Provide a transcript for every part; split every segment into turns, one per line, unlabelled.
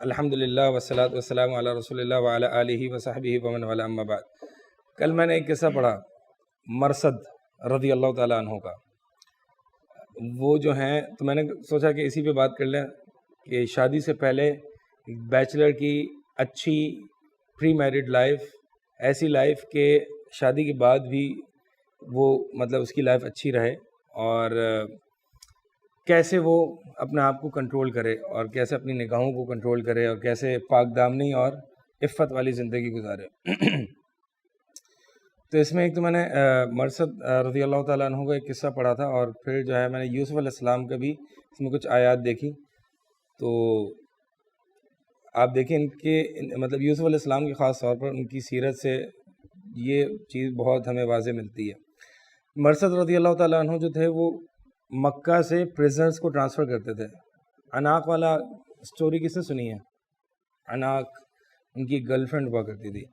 الحمدللہ والصلاۃ والسلام علی رسول اللہ وعلی آلہ وصحبہ ومن والا، اما بعد۔ کل میں نے ایک قصہ پڑھا مرثد رضی اللہ تعالیٰ عنہ کا۔ وہ جو ہیں تو میں نے سوچا کہ اسی پہ بات کر لیں کہ شادی سے پہلے بیچلر کی اچھی پری میرڈ لائف، ایسی لائف کہ شادی کے بعد بھی وہ مطلب اس کی لائف اچھی رہے، اور کیسے وہ اپنے آپ کو کنٹرول کرے اور کیسے اپنی نگاہوں کو کنٹرول کرے اور کیسے پاک دامنی اور عفت والی زندگی گزارے۔ تو اس میں ایک تو میں نے مرثد رضی اللہ تعالیٰ عنہ کا ایک قصہ پڑھا تھا، اور پھر جو ہے میں نے یوسف علیہ السلام کا بھی اس میں کچھ آیات دیکھی۔ تو آپ دیکھیں ان کے مطلب یوسف علیہ السلام کی خاص طور پر ان کی سیرت سے یہ چیز بہت ہمیں واضح ملتی ہے۔ مرثد رضی اللہ تعالیٰ عنہ جو تھے وہ مکہ سے پریزنرز کو ٹرانسفر کرتے تھے۔ عناق والا سٹوری کس نے سنی ہے؟ عناق ان کی گرل فرینڈ ہوا کرتی تھی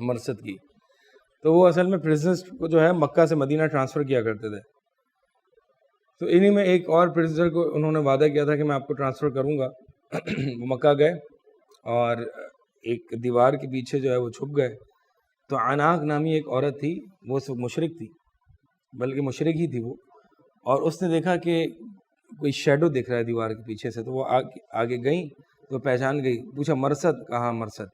مرثد کی، تو وہ اصل میں پریزنرز کو جو ہے مکہ سے مدینہ ٹرانسفر کیا کرتے تھے۔ تو انہی میں ایک اور پریزنر کو انہوں نے وعدہ کیا تھا کہ میں آپ کو ٹرانسفر کروں گا۔ وہ مکہ گئے اور ایک دیوار کے پیچھے جو ہے وہ چھپ گئے۔ تو عناق نامی ایک عورت تھی، وہ مشرک تھی، بلکہ مشرک ہی تھی وہ، اور اس نے دیکھا کہ کوئی شیڈو دکھ رہا ہے دیوار کے پیچھے سے، تو وہ آگے گئیں تو پہچان گئی، پوچھا مرثد کہاں؟ مرثد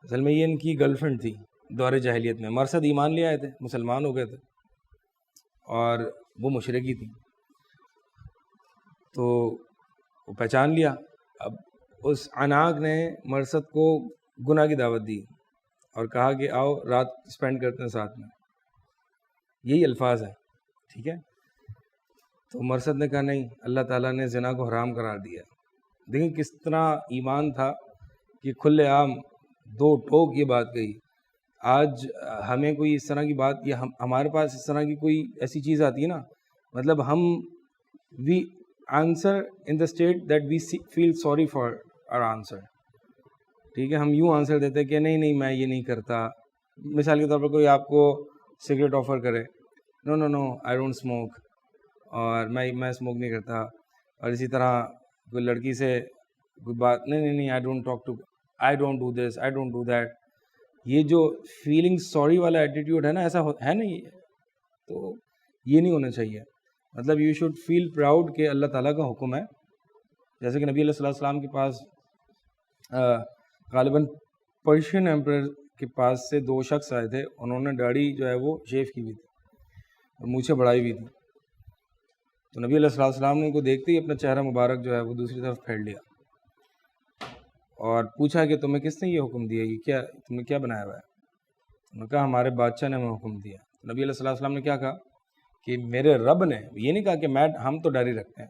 اصل میں یہ ان کی گرل فرینڈ تھی دور جاہلیت میں۔ مرثد ایمان لے آئے تھے، مسلمان ہو گئے تھے، اور وہ مشرکی تھی، تو وہ پہچان لیا۔ اب اس عناق نے مرثد کو گناہ کی دعوت دی اور کہا کہ آؤ رات اسپینڈ کرتے ہیں ساتھ میں، یہی الفاظ ہیں، ٹھیک ہے؟ تو مرثد نے کہا نہیں، اللہ تعالیٰ نے زنا کو حرام قرار دیا۔ دیکھیں کس طرح ایمان تھا کہ کھلے عام دو ٹوک یہ بات کہی۔ آج ہمیں کوئی اس طرح کی بات یا ہمارے پاس اس طرح کی کوئی ایسی چیز آتی ہے نا، مطلب ہم we answer in the state that we feel sorry for our answer, ٹھیک ہے؟ ہم یوں آنسر دیتے کہ نہیں میں یہ نہیں کرتا۔ مثال کے طور پر کوئی آپ کو سگریٹ آفر کرے، نو آئی ڈونٹ اسموک، اور میں اسموک نہیں کرتا۔ اور اسی طرح کوئی لڑکی سے کوئی بات، نہیں I don't talk to, I don't do this, I don't do that. یہ جو فیلنگ سوری والا ایٹیٹیوڈ ہے نا، ایسا ہے نا، یہ تو یہ نہیں ہونا چاہیے۔ مطلب یو شوڈ فیل پراؤڈ کہ اللہ تعالیٰ کا حکم ہے۔ جیسے کہ نبی علیہ السلام کے پاس غالباً پرشین ایمپرر کے پاس سے دو شخص آئے تھے، انہوں نے داڑھی جو ہے وہ شیو کی ہوئی تھی اور مونچھیں بڑھائی ہوئی تھی۔ تو نبی علیہ السلام نے ان کو دیکھتے ہی اپنا چہرہ مبارک جو ہے وہ دوسری طرف پھیر لیا اور پوچھا کہ تمہیں کس نے یہ حکم دیا، یہ کیا تم نے کیا بنایا ہوا ہے؟ انہوں نے کہا ہمارے بادشاہ نے ہمیں حکم دیا۔ نبی علیہ السلام نے کیا کہا کہ میرے رب نے، یہ نہیں کہا کہ ہم تو داڑھی رکھتے ہیں،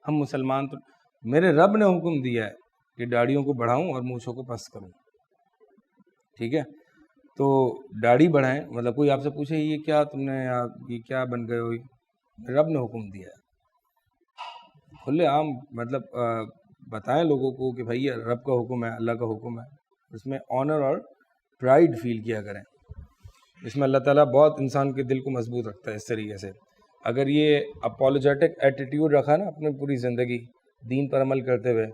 ہم مسلمان، تو میرے رب نے حکم دیا ہے کہ داڑھیوں کو بڑھاؤں اور مونچھوں کو پست کروں، ٹھیک ہے؟ تو داڑھی بڑھائیں، مطلب کوئی آپ سے پوچھے یہ کیا تم نے، یہ کیا بن گئے ہو، رب نے حکم دیا ہے۔ کھلے عام مطلب بتائیں لوگوں کو کہ بھائی یہ رب کا حکم ہے، اللہ کا حکم ہے، اس میں آنر اور پرائڈ فیل کیا کریں۔ اس میں اللہ تعالیٰ بہت انسان کے دل کو مضبوط رکھتا ہے۔ اس طریقے سے اگر یہ اپولوجیٹک ایٹیٹیوڈ رکھا نا اپنے پوری زندگی دین پر عمل کرتے ہوئے،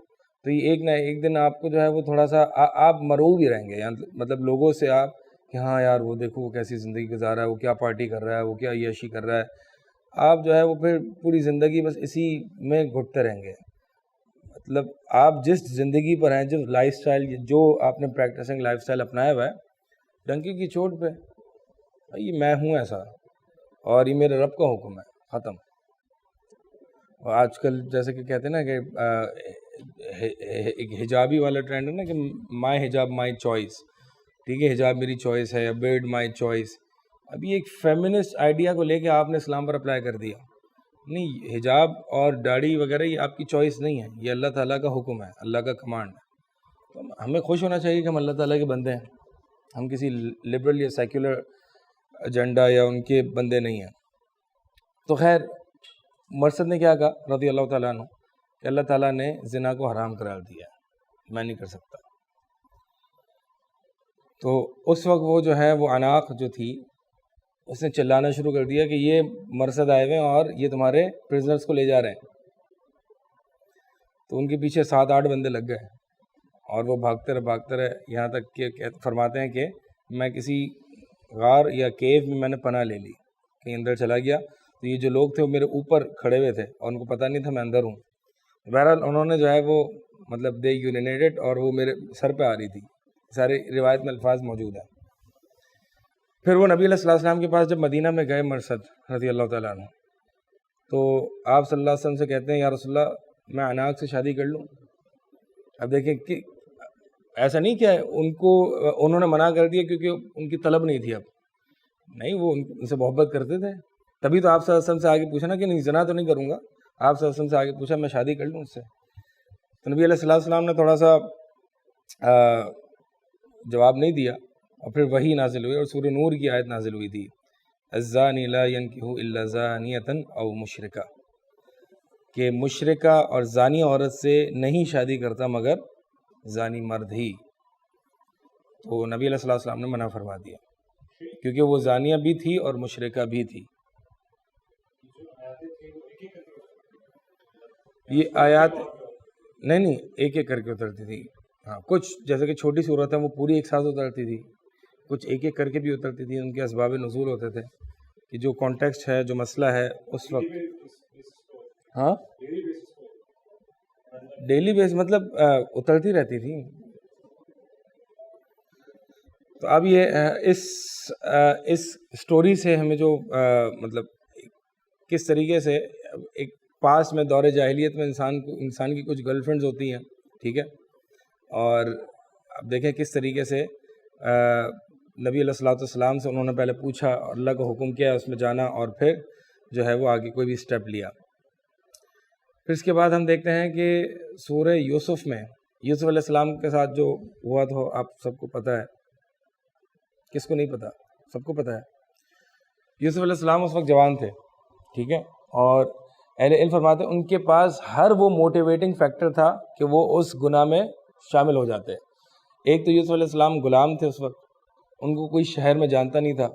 تو یہ ایک نہ ایک دن آپ کو جو ہے وہ تھوڑا سا آپ مرعوب ہی رہیں گے، یعنی مطلب لوگوں سے آپ کہ ہاں یار وہ دیکھو وہ کیسی زندگی گزار رہا ہے، وہ کیا پارٹی کر رہا ہے، وہ کیا عیاشی کر رہا ہے۔ آپ جو ہے وہ پھر پوری زندگی بس اسی میں گھٹتے رہیں گے۔ مطلب آپ جس زندگی پر ہیں، جس لائف سٹائل، جو آپ نے پریکٹسنگ لائف سٹائل اپنایا ہوا ہے، ڈنکی کی چوٹ پہ یہ میں ہوں ایسا اور یہ میرے رب کا حکم ہے، ختم۔ اور آج کل جیسے کہ کہتے ہیں نا کہ ایک حجابی والا ٹرینڈ ہے نا کہ مائی حجاب مائی چوائس، ٹھیک ہے؟ حجاب میری چوائس ہے، بیرڈ مائی چوائس۔ اب یہ ایک فیمنسٹ آئیڈیا کو لے کے آپ نے اسلام پر اپلائی کر دیا۔ نہیں، حجاب اور داڑھی وغیرہ یہ آپ کی چوائس نہیں ہے، یہ اللہ تعالیٰ کا حکم ہے، اللہ کا کمانڈ ہے۔ تو ہمیں خوش ہونا چاہیے کہ ہم اللہ تعالیٰ کے بندے ہیں، ہم کسی لبرل یا سیکولر ایجنڈا یا ان کے بندے نہیں ہیں۔ تو خیر مرثد نے کیا کہا رضی اللہ تعالیٰ عنہ کہ اللہ تعالیٰ نے زنا کو حرام قرار دیا ہے، میں نہیں کر سکتا۔ تو اس وقت وہ جو ہے وہ عناق جو تھی اس نے چلانا شروع کر دیا کہ یہ مرثد آئے ہوئے ہیں اور یہ تمہارے پرزنرز کو لے جا رہے ہیں۔ تو ان کے پیچھے 7-8 بندے لگ گئے اور وہ بھاگتے رہے یہاں تک کہ فرماتے ہیں کہ میں کسی غار یا کیو میں نے پناہ لے لی، کہیں اندر چلا گیا تو یہ جو لوگ تھے وہ میرے اوپر کھڑے ہوئے تھے اور ان کو پتہ نہیں تھا میں اندر ہوں. بہرحال انہوں نے جو ہے وہ مطلب دے یورینیٹڈ اور وہ میرے سر پہ آ رہی تھی. سارے روایت میں الفاظ موجود ہیں. پھر وہ نبی علیہ السلام کے پاس جب مدینہ میں گئے مرثد رضی اللہ تعالیٰ عنہ، تو آپ صلی اللہ علیہ وسلم سے کہتے ہیں یا رسول اللہ میں عناق سے شادی کر لوں. اب دیکھیں کہ ایسا نہیں کیا انہوں نے منع کر دیا کیونکہ ان کی طلب نہیں تھی. اب نہیں، وہ ان سے محبت کرتے تھے، تبھی تو آپ صلی اللہ علیہ وسلم سے آگے پوچھا نا کہ نہیں زنا تو نہیں کروں گا. آپ صلی اللہ علیہ وسلم سے آگے پوچھا میں شادی کر لوں اس سے. تو نبی علیہ السلام نے تھوڑا سا جواب نہیں دیا اور پھر وحی نازل ہوئی اور سورہ نور کی آیت نازل ہوئی تھی الزانی لا ینکح الا زانیۃ او مشرکہ، کہ مشرکہ اور زانی عورت سے نہیں شادی کرتا مگر زانی مرد ہی. تو نبی علیہ السلام نے منع فرما دیا کیونکہ وہ زانیہ بھی تھی اور مشرکہ بھی تھی. یہ آیات نہیں ایک ایک کر کے اترتی تھی. ہاں، کچھ جیسے کہ چھوٹی صورت ہے وہ پوری ایک ساتھ اترتی تھی، کچھ ایک ایک کر کے بھی اترتی تھی. ان کے اسباب نزول ہوتے تھے کہ جو کانٹیکسٹ ہے، جو مسئلہ ہے اس وقت. ہاں ڈیلی بیس مطلب اترتی رہتی تھی. تو اب یہ اس سٹوری سے ہمیں جو مطلب کس طریقے سے ایک پاس میں دور جاہلیت میں انسان کی کچھ گرل فرینڈز ہوتی ہیں، ٹھیک ہے، اور اب دیکھیں کس طریقے سے نبی علیہ الصلوۃ والسلام سے انہوں نے پہلے پوچھا اور اللہ کا حکم کیا اس میں جانا اور پھر جو ہے وہ آگے کوئی بھی سٹیپ لیا. پھر اس کے بعد ہم دیکھتے ہیں کہ سورہ یوسف میں یوسف علیہ السلام کے ساتھ جو ہوا تھا آپ سب کو پتہ ہے. کس کو نہیں پتہ؟ سب کو پتہ ہے. یوسف علیہ السلام اس وقت جوان تھے، ٹھیک ہے، اور اہل علم فرماتے ہیں ان کے پاس ہر وہ موٹیویٹنگ فیکٹر تھا کہ وہ اس گناہ میں شامل ہو جاتے. ایک تو یوسف علیہ السلام غلام تھے اس وقت، ان کو کوئی شہر میں جانتا نہیں تھا.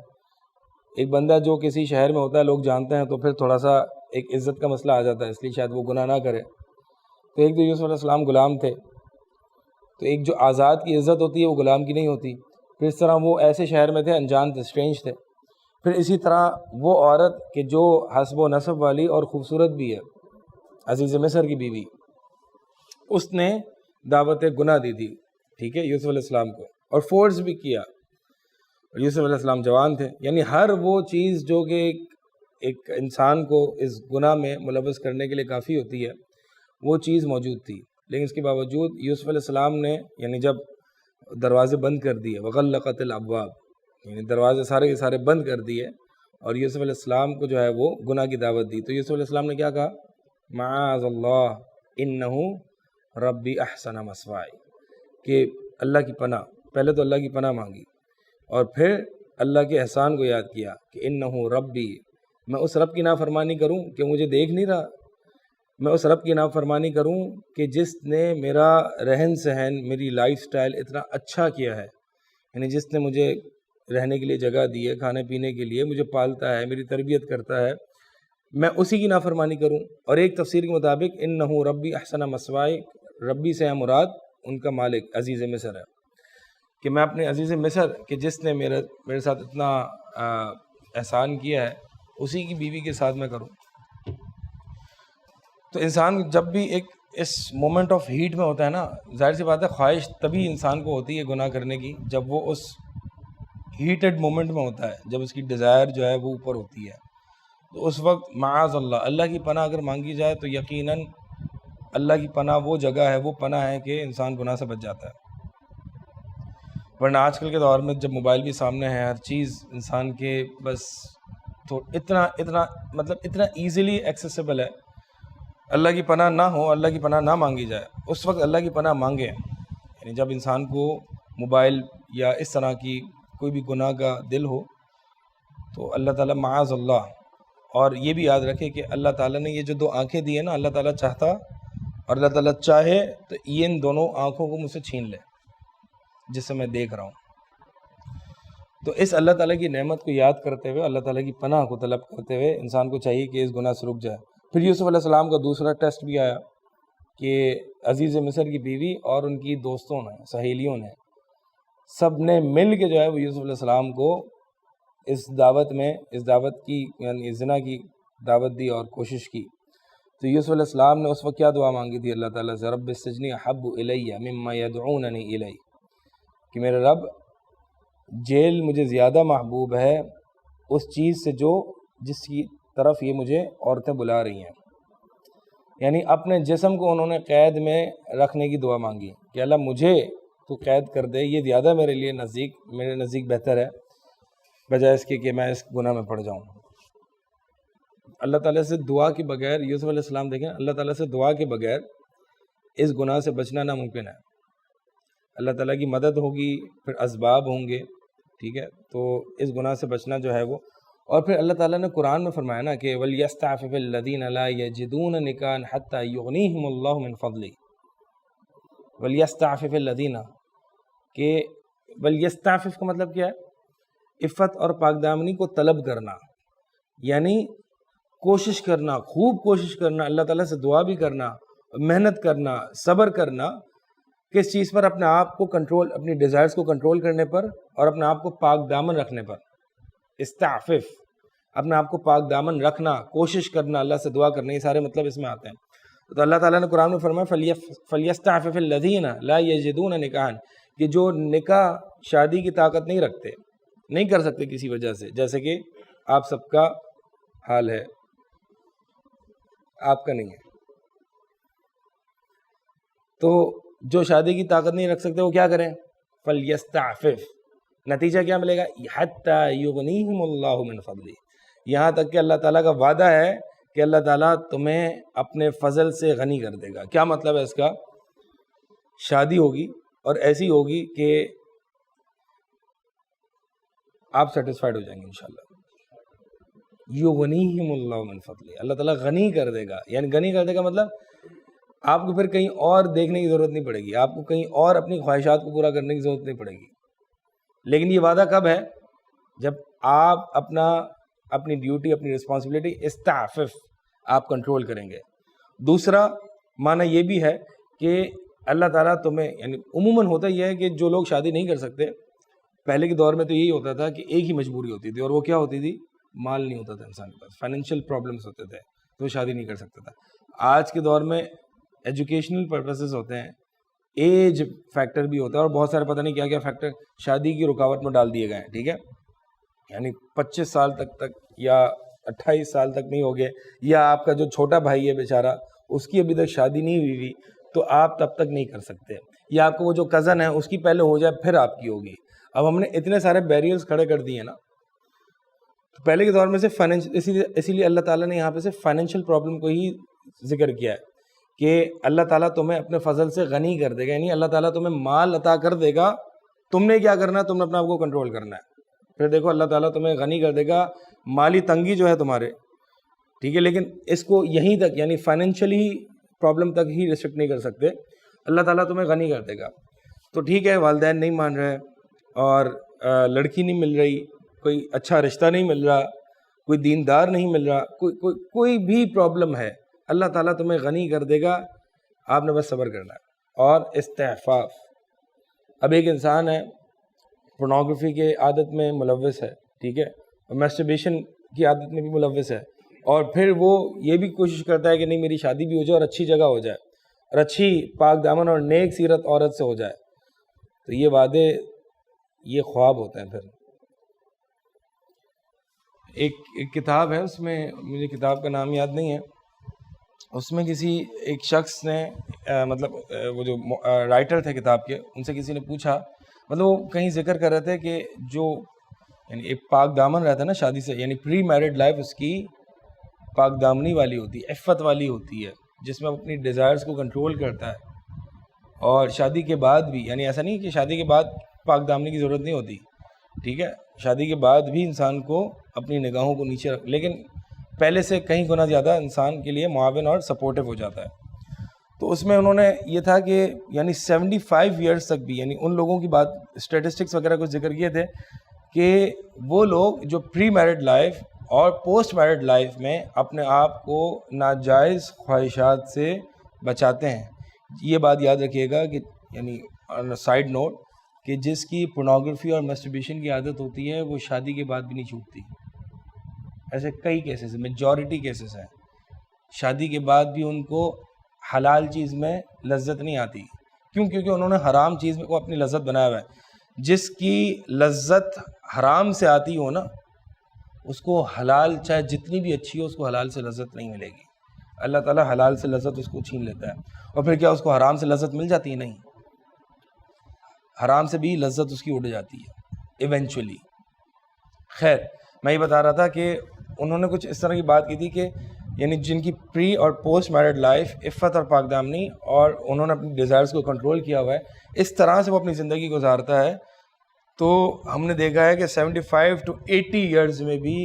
ایک بندہ جو کسی شہر میں ہوتا ہے لوگ جانتے ہیں تو پھر تھوڑا سا ایک عزت کا مسئلہ آ جاتا ہے، اس لیے شاید وہ گناہ نہ کرے. تو ایک تو یوسف علیہ السلام غلام تھے، تو ایک جو آزاد کی عزت ہوتی ہے وہ غلام کی نہیں ہوتی. پھر اس طرح وہ ایسے شہر میں تھے، انجان تھے، اسٹرینج تھے. پھر اسی طرح وہ عورت کہ جو حسب و نسب والی اور خوبصورت بھی ہے، عزیز مصر کی بیوی، اس نے دعوت گناہ دی تھی، ٹھیک ہے، یوسف علیہ السلام کو، اور فورس بھی کیا. اور یوسف علیہ السلام جوان تھے. یعنی ہر وہ چیز جو کہ ایک انسان کو اس گناہ میں ملوث کرنے کے لیے کافی ہوتی ہے وہ چیز موجود تھی. لیکن اس کے باوجود یوسف علیہ السلام نے یعنی جب دروازے بند کر دیے، وغلقت الابواب، یعنی دروازے سارے کے سارے بند کر دیے اور یوسف علیہ السلام کو جو ہے وہ گناہ کی دعوت دی، تو یوسف علیہ السلام نے کیا کہا؟ معاذ اللہ انہ ربی احسن مثوائی، کہ اللہ کی پناہ، پہلے تو اللہ کی پناہ مانگی اور پھر اللہ کے احسان کو یاد کیا کہ انہ ربی، میں اس رب کی نافرمانی کروں کہ مجھے دیکھ نہیں رہا، میں اس رب کی نافرمانی کروں کہ جس نے میرا رہن سہن، میری لائف سٹائل اتنا اچھا کیا ہے، یعنی جس نے مجھے رہنے کے لیے جگہ دی ہے، کھانے پینے کے لیے مجھے پالتا ہے، میری تربیت کرتا ہے، میں اسی کی نافرمانی کروں. اور ایک تفسیر کے مطابق انہ ربی احسن مثوائی، ربی سے مراد ان کا مالک عزیز مصر ہے، کہ میں اپنے عزیز مصر کہ جس نے میرے ساتھ اتنا احسان کیا ہے اسی کی بیوی کے ساتھ میں کروں. تو انسان جب بھی ایک اس مومنٹ آف ہیٹ میں ہوتا ہے نا، ظاہر سی بات ہے خواہش تبھی انسان کو ہوتی ہے گناہ کرنے کی جب وہ اس ہیٹڈ مومنٹ میں ہوتا ہے، جب اس کی ڈیزائر جو ہے وہ اوپر ہوتی ہے. تو اس وقت معاذ اللہ، اللہ کی پناہ اگر مانگی جائے تو یقیناً اللہ کی پناہ وہ جگہ ہے، وہ پناہ ہے کہ انسان گناہ سے بچ جاتا ہے. ورنہ آج کل کے دور میں جب موبائل بھی سامنے ہے، ہر چیز انسان کے بس تو اتنا ایزیلی ایکسیسیبل ہے. اللہ کی پناہ نہ ہو، اللہ کی پناہ نہ مانگی جائے، اس وقت اللہ کی پناہ مانگے. یعنی جب انسان کو موبائل یا اس طرح کی کوئی بھی گناہ کا دل ہو تو اللہ تعالیٰ معاذ اللہ. اور یہ بھی یاد رکھے کہ اللہ تعالیٰ نے یہ جو دو آنکھیں دی ہیں نا، اللہ تعالیٰ چاہتا اور اللہ تعالیٰ چاہے تو یہ ان دونوں آنکھوں کو مجھ سے چھین لے جس سے میں دیکھ رہا ہوں. تو اس اللہ تعالیٰ کی نعمت کو یاد کرتے ہوئے، اللہ تعالیٰ کی پناہ کو طلب کرتے ہوئے انسان کو چاہیے کہ اس گناہ سے رک جائے. پھر یوسف علیہ السلام کا دوسرا ٹیسٹ بھی آیا کہ عزیز مصر کی بیوی اور ان کی دوستوں نے، سہیلیوں نے، سب نے مل کے جو ہے وہ یوسف علیہ السلام کو اس دعوت کی یعنی زنا کی دعوت دی اور کوشش کی. تو یوسف علیہ السلام نے اس وقت کیا دعا مانگی تھی اللہ تعالیٰ سے؟ رب السجن احب الی مما یدعوننی الی، کہ میرے رب جیل مجھے زیادہ محبوب ہے اس چیز سے جس کی طرف یہ مجھے عورتیں بلا رہی ہیں. یعنی اپنے جسم کو انہوں نے قید میں رکھنے کی دعا مانگی کہ اللہ مجھے تو قید کر دے، یہ زیادہ میرے نزدیک بہتر ہے بجائے اس کے کہ میں اس گناہ میں پڑ جاؤں. اللہ تعالیٰ سے دعا کے بغیر، یوسف علیہ السلام دیکھیں، اللہ تعالیٰ سے دعا کے بغیر اس گناہ سے بچنا ناممکن ہے. اللہ تعالیٰ کی مدد ہوگی، پھر اسباب ہوں گے، ٹھیک ہے، تو اس گناہ سے بچنا جو ہے وہ. اور پھر اللہ تعالیٰ نے قرآن میں فرمایا نا کہ وَلْيَسْتَعْفِفِ الَّذِينَ لَا يَجِدُونَ نِكَاحًا حَتَّى يُغْنِيهِمُ اللَّهُ مِنْ فَضْلِهِ. وَلْيَسْتَعْفِفِ الَّذِينَ کہ وَلْيَسْتَعْفِف کا مطلب کیا ہے؟ عفت اور پاکدامنی کو طلب کرنا، یعنی کوشش کرنا، خوب کوشش کرنا، اللہ تعالیٰ سے دعا بھی کرنا، محنت کرنا، صبر کرنا، کس چیز پر؟ اپنے آپ کو کنٹرول، اپنی ڈیزائرز کو کنٹرول کرنے پر اور اپنے آپ کو پاک دامن رکھنے پر. استعفف، اپنے آپ کو پاک دامن رکھنا، کوشش کرنا، اللہ سے دعا کرنا، یہ سارے مطلب اس میں آتے ہیں. تو اللہ تعالیٰ نے قرآن میں فرمایا فَلْيَسْتَعْفِفِ الَّذِينَ لَا يَجِدُونَ نِكَاحًا، کہ جو نکاح شادی کی طاقت نہیں رکھتے، نہیں کر سکتے کسی وجہ سے، جیسے کہ آپ سب کا حال ہے، آپ کا نہیں ہے. تو جو شادی کی طاقت نہیں رکھ سکتے وہ کیا کریں؟ فَلْيَسْتَعْفِف. نتیجہ کیا ملے گا؟ حَتَّى يُغْنِيهِمُ اللَّهُ مِنْ فَضْلِهِ، یہاں تک کہ اللہ تعالیٰ کا وعدہ ہے کہ اللہ تعالیٰ تمہیں اپنے فضل سے غنی کر دے گا. کیا مطلب ہے اس کا؟ شادی ہوگی اور ایسی ہوگی کہ آپ سیٹسفائیڈ ہو جائیں گے انشاءاللہ. یغنیہم اللہ من فضلہ، اللہ تعالیٰ غنی کر دے گا. یعنی غنی کر دے گا مطلب آپ کو پھر کہیں اور دیکھنے کی ضرورت نہیں پڑے گی، آپ کو کہیں اور اپنی خواہشات کو پورا کرنے کی ضرورت نہیں پڑے گی. لیکن یہ وعدہ کب ہے؟ جب آپ اپنی ڈیوٹی، اپنی رسپانسبلٹی استعفف آپ کنٹرول کریں گے. دوسرا معنی یہ بھی ہے کہ اللہ تعالیٰ تمہیں، یعنی عموماً ہوتا یہ ہے کہ جو لوگ شادی نہیں کر سکتے، پہلے کے دور میں تو یہی ہوتا تھا کہ ایک ہی مجبوری ہوتی تھی، اور وہ کیا ہوتی تھی؟ مال نہیں ہوتا تھا انسان کے پاس، فائنینشیل پرابلمس ہوتے تھے تو وہ شادی نہیں کر سکتا تھا. آج کے دور میں ایجوکیشنل پرپسز ہوتے ہیں، ایج فیکٹر بھی ہوتا ہے، اور بہت سارے پتہ نہیں کیا کیا فیکٹر شادی کی رکاوٹ میں ڈال دیے گئے ہیں. ٹھیک ہے، یعنی 25 سال تک یا 28 سال تک نہیں ہوگے، یا آپ کا جو چھوٹا بھائی ہے بیچارہ اس کی ابھی تک شادی نہیں ہوئی ہوئی تو آپ تب تک نہیں کر سکتے، یا آپ کو وہ جو کزن ہے اس کی پہلے ہو جائے پھر آپ کی ہوگی. اب ہم نے اتنے سارے بیریئرز کھڑے کر دیے نا. تو پہلے کے دور میں سے اسی لیے اللہ تعالیٰ نے یہاں پہ سے فائنینشیل پرابلم کو ہی ذکر کیا ہے کہ اللہ تعالیٰ تمہیں اپنے فضل سے غنی کر دے گا، یعنی اللہ تعالیٰ تمہیں مال عطا کر دے گا. تم نے کیا کرنا ہے؟ تم نے اپنے آپ کو کنٹرول کرنا ہے. پھر دیکھو اللہ تعالیٰ تمہیں غنی کر دے گا. مالی تنگی جو ہے تمہارے، ٹھیک ہے، لیکن اس کو یہیں تک، یعنی فائنینشلی پرابلم تک ہی ریسٹرکٹ نہیں کر سکتے. اللہ تعالیٰ تمہیں غنی کر دے گا. تو ٹھیک ہے، والدین نہیں مان رہے اور لڑکی نہیں مل رہی، کوئی اچھا رشتہ نہیں مل رہا، کوئی دیندار نہیں مل رہا، کوئی بھی پرابلم ہے، اللہ تعالیٰ تمہیں غنی کر دے گا. آپ نے بس صبر کرنا ہے. اور استعفاف، اب ایک انسان ہے پورنوگرافی کے عادت میں ملوث ہے، ٹھیک ہے، اور میسٹربیشن کی عادت میں بھی ملوث ہے، اور پھر وہ یہ بھی کوشش کرتا ہے کہ نہیں میری شادی بھی ہو جائے اور اچھی جگہ ہو جائے اور اچھی پاک دامن اور نیک سیرت عورت سے ہو جائے. تو یہ وعدے، یہ خواب ہوتے ہیں. پھر ایک کتاب ہے، اس میں مجھے کتاب کا نام یاد نہیں ہے، اس میں کسی ایک شخص نے مطلب وہ جو رائٹر تھے کتاب کے، ان سے کسی نے پوچھا، مطلب وہ کہیں ذکر کر رہے تھے کہ جو یعنی ایک پاک دامن رہتا ہے نا شادی سے، یعنی پری میرڈ لائف اس کی پاک دامنی والی ہوتی ہے، عفت والی ہوتی ہے، جس میں وہ اپنی ڈیزائرز کو کنٹرول کرتا ہے. اور شادی کے بعد بھی، یعنی ایسا نہیں کہ شادی کے بعد پاک دامنی کی ضرورت نہیں ہوتی، ٹھیک ہے، شادی کے بعد بھی انسان کو اپنی نگاہوں کو نیچے رکھ، لیکن پہلے سے کہیں گنا زیادہ انسان کے لیے معاون اور سپورٹیو ہو جاتا ہے. تو اس میں انہوں نے یہ تھا کہ یعنی 75 ایئرس تک بھی، یعنی ان لوگوں کی بات، اسٹیٹسٹکس وغیرہ کو ذکر کیے تھے کہ وہ لوگ جو پری میرڈ لائف اور پوسٹ میرڈ لائف میں اپنے آپ کو ناجائز خواہشات سے بچاتے ہیں. یہ بات یاد رکھیے گا کہ یعنی سائڈ نوٹ کہ جس کی پورنوگرافی اور مسٹربیشن کی عادت ہوتی ہے وہ شادی کے بعد بھی نہیں چھوٹتی. ایسے کئی کیسز ہیں, میجورٹی کیسز ہیں, شادی کے بعد بھی ان کو حلال چیز میں لذت نہیں آتی. کیوں؟ کیونکہ انہوں نے حرام چیز کو اپنی لذت بنایا ہوا ہے. جس کی لذت حرام سے آتی ہو نا, اس کو حلال چاہے جتنی بھی اچھی ہو اس کو حلال سے لذت نہیں ملے گی. اللہ تعالیٰ حلال سے لذت اس کو چھین لیتا ہے. اور پھر کیا اس کو حرام سے لذت مل جاتی ہے؟ نہیں, حرام سے بھی لذت اس کی اڑ جاتی ہے ایونچولی. خیر, میں یہ بتا رہا تھا کہ انہوں نے کچھ اس طرح کی بات کی تھی کہ یعنی جن کی پری اور پوسٹ میرڈ لائف عفت اور پاک دامنی اور انہوں نے اپنی ڈیزائرز کو کنٹرول کیا ہوا ہے, اس طرح سے وہ اپنی زندگی گزارتا ہے, تو ہم نے دیکھا ہے کہ 75 to 80 ایئرز میں بھی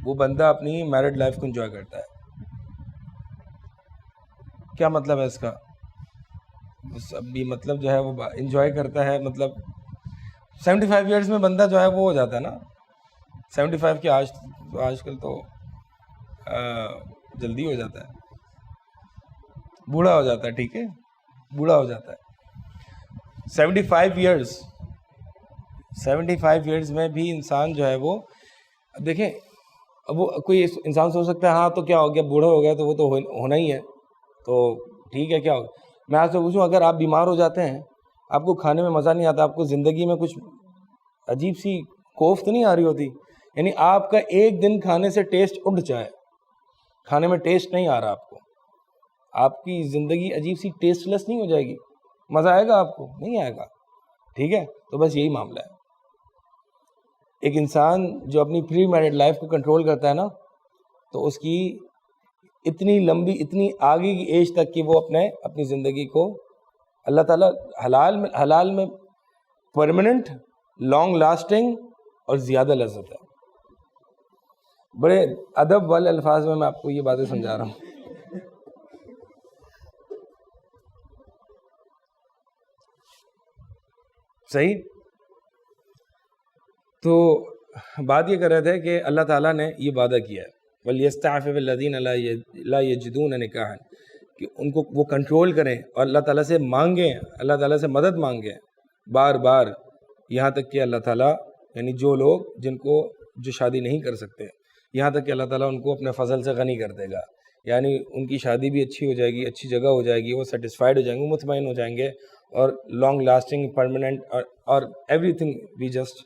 وہ بندہ اپنی میرڈ لائف کو انجوائے کرتا ہے. کیا مطلب ہے اس کا؟ بس ابھی مطلب جو ہے وہ انجوائے کرتا ہے, مطلب 75 ایئرز میں بندہ جو ہے وہ ہو جاتا ہے نا. 75 کے آج کل تو جلدی ہو جاتا ہے, بوڑھا ہو جاتا ہے. ٹھیک ہے, بوڑھا ہو جاتا ہے. 75 ایئرز میں بھی انسان جو ہے وہ, دیکھیں اب وہ کوئی انسان سوچ سکتا ہے ہاں تو کیا ہو گیا, بوڑھا ہو گیا تو وہ تو ہونا ہی ہے, تو ٹھیک ہے کیا ہوگا. میں آپ سے پوچھوں, اگر آپ بیمار ہو جاتے ہیں, آپ کو کھانے میں مزہ نہیں آتا, آپ کو زندگی میں کچھ عجیب سی کوفت نہیں آ رہی ہوتی, یعنی آپ کا ایک دن کھانے سے ٹیسٹ اڑ جائے, کھانے میں ٹیسٹ نہیں آ رہا آپ کو, آپ کی زندگی عجیب سی ٹیسٹ لیس نہیں ہو جائے گی؟ مزہ آئے گا آپ کو؟ نہیں آئے گا. ٹھیک ہے, تو بس یہی معاملہ ہے. ایک انسان جو اپنی پری میرڈ لائف کو کنٹرول کرتا ہے نا, تو اس کی اتنی لمبی, اتنی آگے کی ایج تک کہ وہ اپنی زندگی کو اللہ تعالیٰ حلال میں پرماننٹ, لانگ لاسٹنگ اور زیادہ لذت ہے. بڑے ادب والے الفاظ میں آپ کو یہ باتیں سمجھا رہا ہوں. صحیح. تو بات یہ کر رہے تھے کہ اللہ تعالیٰ نے یہ وعدہ کیا ہے, وَلْيَسْتَعْفِفِ الَّذِينَ لَا يَجِدُونَ نِكَاحًا, کہ ان کو وہ کنٹرول کریں اور اللہ تعالیٰ سے مانگیں, اللہ تعالیٰ سے مدد مانگیں بار بار, یہاں تک کہ اللہ تعالیٰ یعنی جو لوگ جو شادی نہیں کر سکتے, یہاں تک کہ اللہ تعالیٰ ان کو اپنے فضل سے غنی کر دے گا. یعنی ان کی شادی بھی اچھی ہو جائے گی, اچھی جگہ ہو جائے گی, وہ سیٹسفائیڈ ہو جائیں گے, مطمئن ہو جائیں گے, اور لانگ لاسٹنگ, پرماننٹ اور everything we just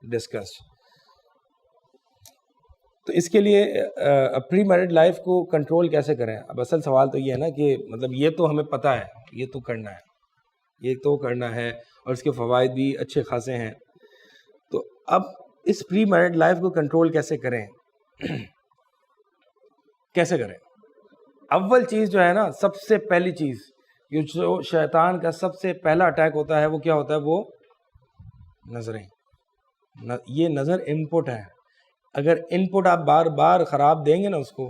discussed. تو اس کے لیے پری میرڈ لائف کو کنٹرول کیسے کریں؟ اب اصل سوال تو یہ ہے نا کہ مطلب یہ تو ہمیں پتہ ہے, یہ تو کرنا ہے اور اس کے فوائد بھی اچھے خاصے ہیں. تو اب اس پری میرڈ لائف کو کنٹرول کیسے کریں؟ اول چیز جو ہے نا, سب سے پہلی چیز, یہ جو شیطان کا سب سے پہلا اٹیک ہوتا ہے وہ کیا ہوتا ہے؟ وہ نظریں. یہ نظر ان پٹ ہے. اگر ان پٹ آپ بار بار خراب دیں گے نا اس کو,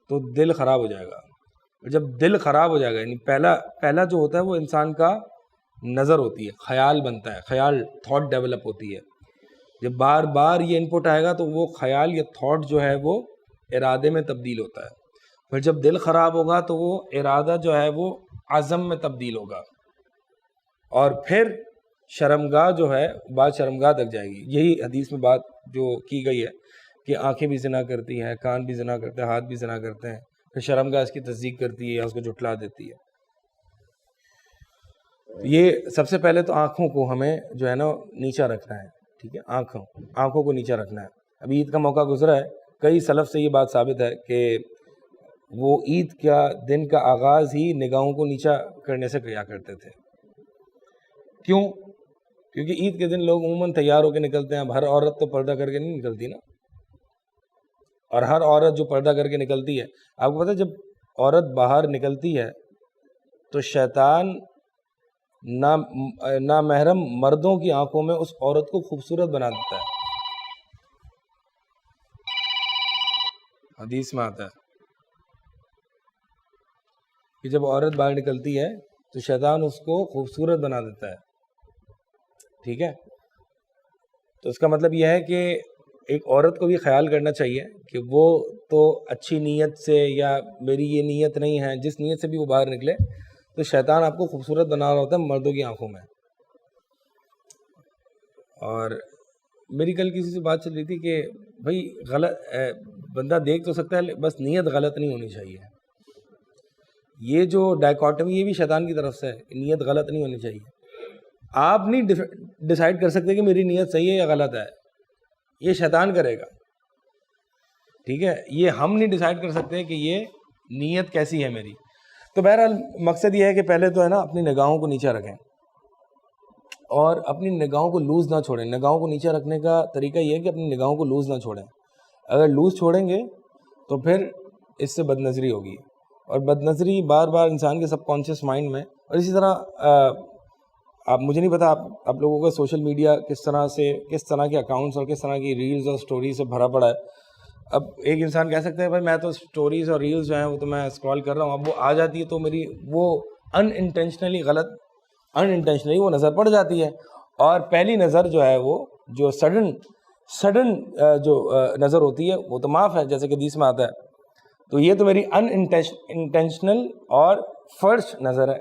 تو دل خراب ہو جائے گا. اور جب دل خراب ہو جائے گا, یعنی پہلا جو ہوتا ہے وہ انسان کا نظر ہوتی ہے, خیال بنتا ہے, خیال تھاٹ ڈیولپ ہوتی ہے. جب بار بار یہ ان پٹ آئے گا تو وہ خیال یا تھاٹ جو ہے وہ ارادے میں تبدیل ہوتا ہے. پھر جب دل خراب ہوگا تو وہ ارادہ جو ہے وہ عزم میں تبدیل ہوگا, اور پھر شرمگاہ جو ہے بات شرمگاہ تک جائے گی. یہی حدیث میں بات جو کی گئی ہے کہ آنکھیں بھی زنا کرتی ہیں, کان بھی زنا کرتے ہیں, ہاتھ بھی زنا کرتے ہیں, پھر شرمگاہ اس کی تصدیق کرتی ہے یا اس کو جھٹلا دیتی ہے. یہ سب سے پہلے تو آنکھوں کو ہمیں جو ہے نا نیچا رکھنا ہے. ٹھیک ہے, آنکھوں کو نیچا رکھنا ہے. ابھی عید کا موقع گزرا ہے, کئی سلف سے یہ بات ثابت ہے کہ وہ عید کا دن کا آغاز ہی نگاہوں کو نیچا کرنے سے کیا کرتے تھے. کیوں؟ کیونکہ عید کے دن لوگ عموماً تیار ہو کے نکلتے ہیں. اب ہر عورت تو پردہ کر کے نہیں نکلتی نا, اور ہر عورت جو پردہ کر کے نکلتی ہے, آپ کو پتہ ہے جب عورت باہر نکلتی ہے تو شیطان نامحرم مردوں کی آنکھوں میں اس عورت کو خوبصورت بنا دیتا ہے. حدیث میں آتا ہے کہ جب عورت باہر نکلتی ہے تو شیطان اس کو خوبصورت بنا دیتا ہے. ٹھیک ہے, تو اس کا مطلب یہ ہے کہ ایک عورت کو بھی خیال کرنا چاہیے کہ وہ تو اچھی نیت سے یا میری یہ نیت نہیں ہے، جس نیت سے بھی وہ باہر نکلے تو شیطان آپ کو خوبصورت بنا رہا ہوتا ہے مردوں کی آنکھوں میں. اور میری کل کسی سے بات چل رہی تھی کہ بھائی غلط بندہ دیکھ تو سکتا ہے بس نیت غلط نہیں ہونی چاہیے. یہ جو ڈائیکاٹمی یہ بھی شیطان کی طرف سے ہے کہ نیت غلط نہیں ہونی چاہیے. آپ نہیں ڈیسائیڈ کر سکتے کہ میری نیت صحیح ہے یا غلط ہے، یہ شیطان کرے گا. ٹھیک ہے، یہ ہم نہیں ڈیسائیڈ کر سکتے کہ یہ نیت کیسی ہے میری. تو بہرحال مقصد یہ ہے کہ پہلے تو ہے نا اپنی نگاہوں کو نیچے رکھیں اور اپنی نگاہوں کو لوز نہ چھوڑیں. نگاہوں کو نیچے رکھنے کا طریقہ یہ ہے کہ اپنی نگاہوں کو لوز نہ چھوڑیں. اگر لوز چھوڑیں گے تو پھر اس سے بد نظری ہوگی، اور بد نظری بار بار انسان کے سب کانشیس مائنڈ میں. اور اسی طرح آپ مجھے نہیں پتا آپ لوگوں کا سوشل میڈیا کس طرح کے اکاؤنٹس اور کس طرح کی ریلز اور سٹوریز سے بھرا پڑا ہے. اب ایک انسان کہہ سکتا ہے بھائی میں تو سٹوریز اور ریلز جو ہیں وہ تو میں اسکرال کر رہا ہوں، اب وہ آ جاتی ہے تو میری وہ ان انٹینشنلی وہ نظر پڑ جاتی ہے. اور پہلی نظر جو ہے وہ جو سڈن جو نظر ہوتی ہے وہ تو معاف ہے، جیسے کہ حدیث میں آتا ہے. تو یہ تو میری ان انٹینشنل اور فرش نظر ہے.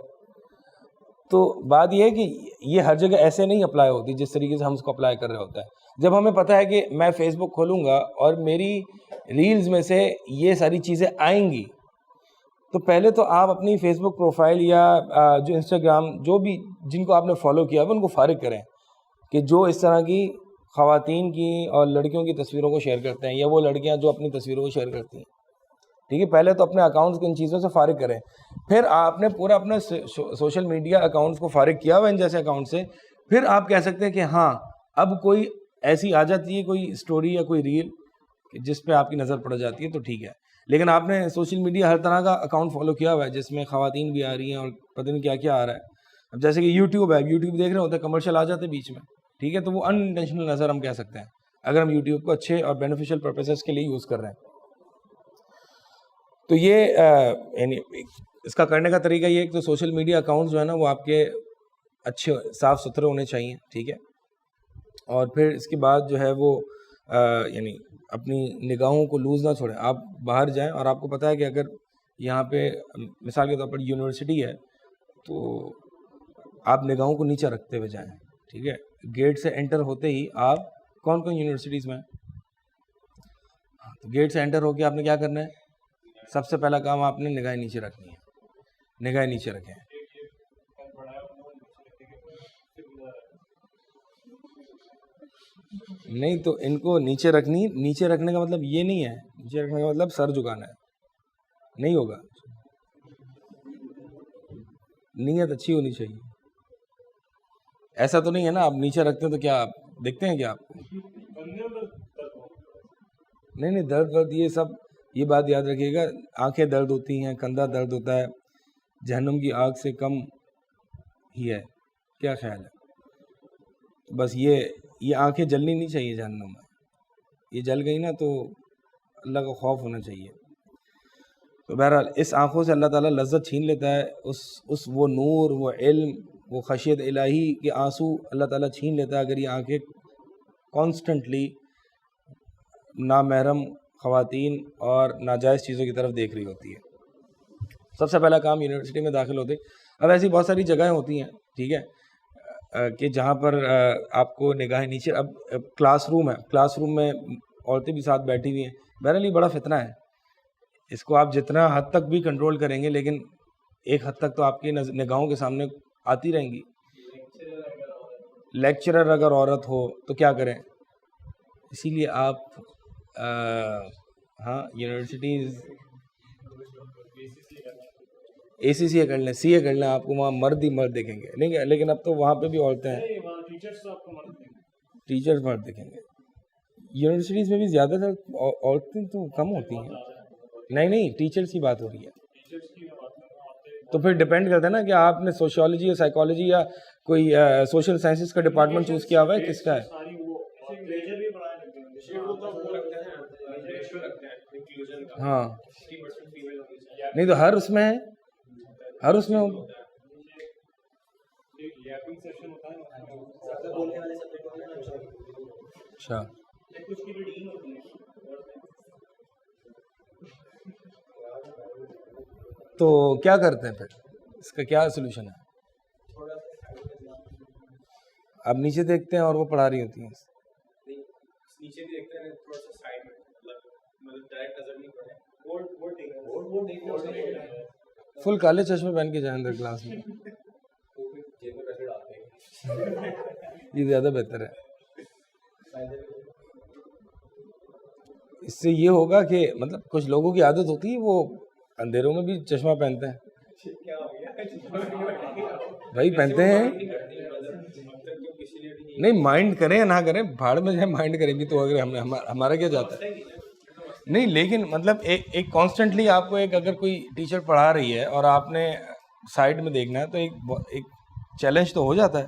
تو بات یہ ہے کہ یہ ہر جگہ ایسے نہیں اپلائی ہوتی جس طریقے سے ہم اس کو اپلائی کر رہے ہوتا ہے. جب ہمیں پتہ ہے کہ میں فیس بک کھولوں گا اور میری ریلز میں سے یہ ساری چیزیں آئیں گی، تو پہلے تو آپ اپنی فیس بک پروفائل یا جو انسٹاگرام جو بھی جن کو آپ نے فالو کیا ان کو فارغ کریں کہ جو اس طرح کی خواتین کی اور لڑکیوں کی تصویروں کو شیئر کرتے ہیں یا وہ لڑکیاں جو اپنی تصویروں کو شیئر کرتی ہیں. ٹھیک ہے، پہلے تو اپنے اکاؤنٹس کو ان چیزوں سے فارغ کریں. پھر آپ نے پورا اپنے سوشل میڈیا اکاؤنٹس کو فارغ کیا ہوا ان جیسے اکاؤنٹ سے، پھر آپ کہہ سکتے ہیں کہ ہاں اب کوئی ایسی آ جاتی ہے کوئی اسٹوری یا کوئی ریل جس پہ آپ کی نظر پڑ جاتی ہے تو ٹھیک ہے. لیکن آپ نے سوشل میڈیا ہر طرح کا اکاؤنٹ فالو کیا ہوا ہے جس میں خواتین بھی آ رہی ہیں اور پتہ نہیں کیا کیا آ رہا ہے. اب جیسے کہ یوٹیوب ہے، یوٹیوب دیکھ رہے ہوتے ہیں کمرشل آ جاتے ہیں بیچ میں. ٹھیک ہے، تو وہ ان انٹینشنل نظر ہم کہہ سکتے ہیں اگر ہم یوٹیوب کو اچھے اور بینیفیشیل پرپسز کے لیے یوز کر رہے ہیں. تو یہ یعنی اس کا کرنے کا طریقہ یہ ہے کہ سوشل میڈیا اکاؤنٹ جو ہے نا وہ آپ کے اچھے صاف ستھرے ہونے چاہیے. ٹھیک ہے، اور پھر اس کے بعد جو ہے وہ یعنی اپنی نگاہوں کو لوز نہ چھوڑیں. آپ باہر جائیں اور آپ کو پتہ ہے کہ اگر یہاں پہ مثال کے طور پر یونیورسٹی ہے تو آپ نگاہوں کو نیچے رکھتے ہوئے جائیں. ٹھیک ہے، گیٹ سے انٹر ہوتے ہی آپ کون یونیورسٹیز میں تو گیٹ سے انٹر ہو کے آپ نے کیا کرنا ہے؟ سب سے پہلا کام آپ نے نگاہیں نیچے رکھنی ہے. نگاہیں نیچے رکھیں. نہیں تو ان کو نیچے رکھنے کا مطلب یہ نہیں ہے، نیچے رکھنے کا مطلب سر جھکانا ہے. نہیں ہوگا، نیت اچھی ہونی چاہیے. ایسا تو نہیں ہے نا آپ نیچے رکھتے ہیں تو کیا آپ دیکھتے ہیں کیا آپ کو؟ نہیں درد یہ بات یاد رکھیے گا، آنکھیں درد ہوتی ہیں، کندھا درد ہوتا ہے، جہنم کی آگ سے کم ہی ہے. کیا خیال ہے؟ بس یہ آنکھیں جلنی نہیں چاہیے جہنم میں. یہ جل گئی نا تو اللہ کا خوف ہونا چاہیے. تو بہرحال اس آنکھوں سے اللہ تعالیٰ لذت چھین لیتا ہے. وہ نور، وہ علم، وہ خشیت الہی کے آنسو اللہ تعالیٰ چھین لیتا ہے اگر یہ آنکھیں کانسٹنٹلی نامحرم خواتین اور ناجائز چیزوں کی طرف دیکھ رہی ہوتی ہے. سب سے پہلا کام یونیورسٹی میں داخل ہوتے. اب ایسی بہت ساری جگہیں ہوتی ہیں، ٹھیک ہے، کہ جہاں پر آپ کو نگاہیں نیچے. اب کلاس روم ہے، کلاس روم میں عورتیں بھی ساتھ بیٹھی ہوئی ہیں. بہرحال یہ بڑا فتنہ ہے، اس کو آپ جتنا حد تک بھی کنٹرول کریں گے لیکن ایک حد تک تو آپ کی نگاہوں کے سامنے آتی رہیں گی. لیکچرر اگر عورت ہو تو کیا کریں؟ اسی لیے آپ ہاں یونیورسٹیز اے سی سی کر لیں، سی اے کر لیں، آپ کو وہاں مرد ہی مرد دیکھیں گے. نہیں لیکن اب تو وہاں پہ بھی عورتیں ہیں، ٹیچرز مرد دیکھیں گے. یونیورسٹیز میں بھی زیادہ تر عورتیں تو کم ہوتی ہیں. نہیں ٹیچرز کی بات ہو رہی ہے. تو پھر ڈپینڈ کرتا ہے نا کہ آپ نے سوشیولوجی یا سائیکالوجی یا کوئی سوشل سائنسز کا ڈپارٹمنٹ چوز کیا ہوا ہے، کس کا ہے. ہاں نہیں تو ہر اس میں اچھا تو کیا کرتے ہیں پھر, اس کا کیا سولوشن ہے؟ اب نیچے دیکھتے ہیں اور وہ پڑھا رہی ہوتی ہیں,
نیچے بھی دیکھتے ہیں تھوڑا سا سائڈ میں, مطلب ڈائریکٹ نظر نہیں پڑے,
فل کالے چشمے پہن کے جائیں اندر کلاس میں, یہ زیادہ بہتر ہے. اس سے یہ ہوگا کہ مطلب کچھ لوگوں کی عادت ہوتی ہے وہ اندھیروں میں بھی چشمہ پہنتے ہیں, بھائی پہنتے ہیں. نہیں مائنڈ کریں یا نہ کریں, بھاڑ میں جائیں, مائنڈ کریں بھی تو اگر ہمارا کیا جاتا ہے. نہیں لیکن مطلب ایک کانسٹنٹلی آپ کو اگر کوئی ٹیچر پڑھا رہی ہے اور آپ نے سائڈ میں دیکھنا ہے تو ایک چیلنج تو ہو جاتا ہے.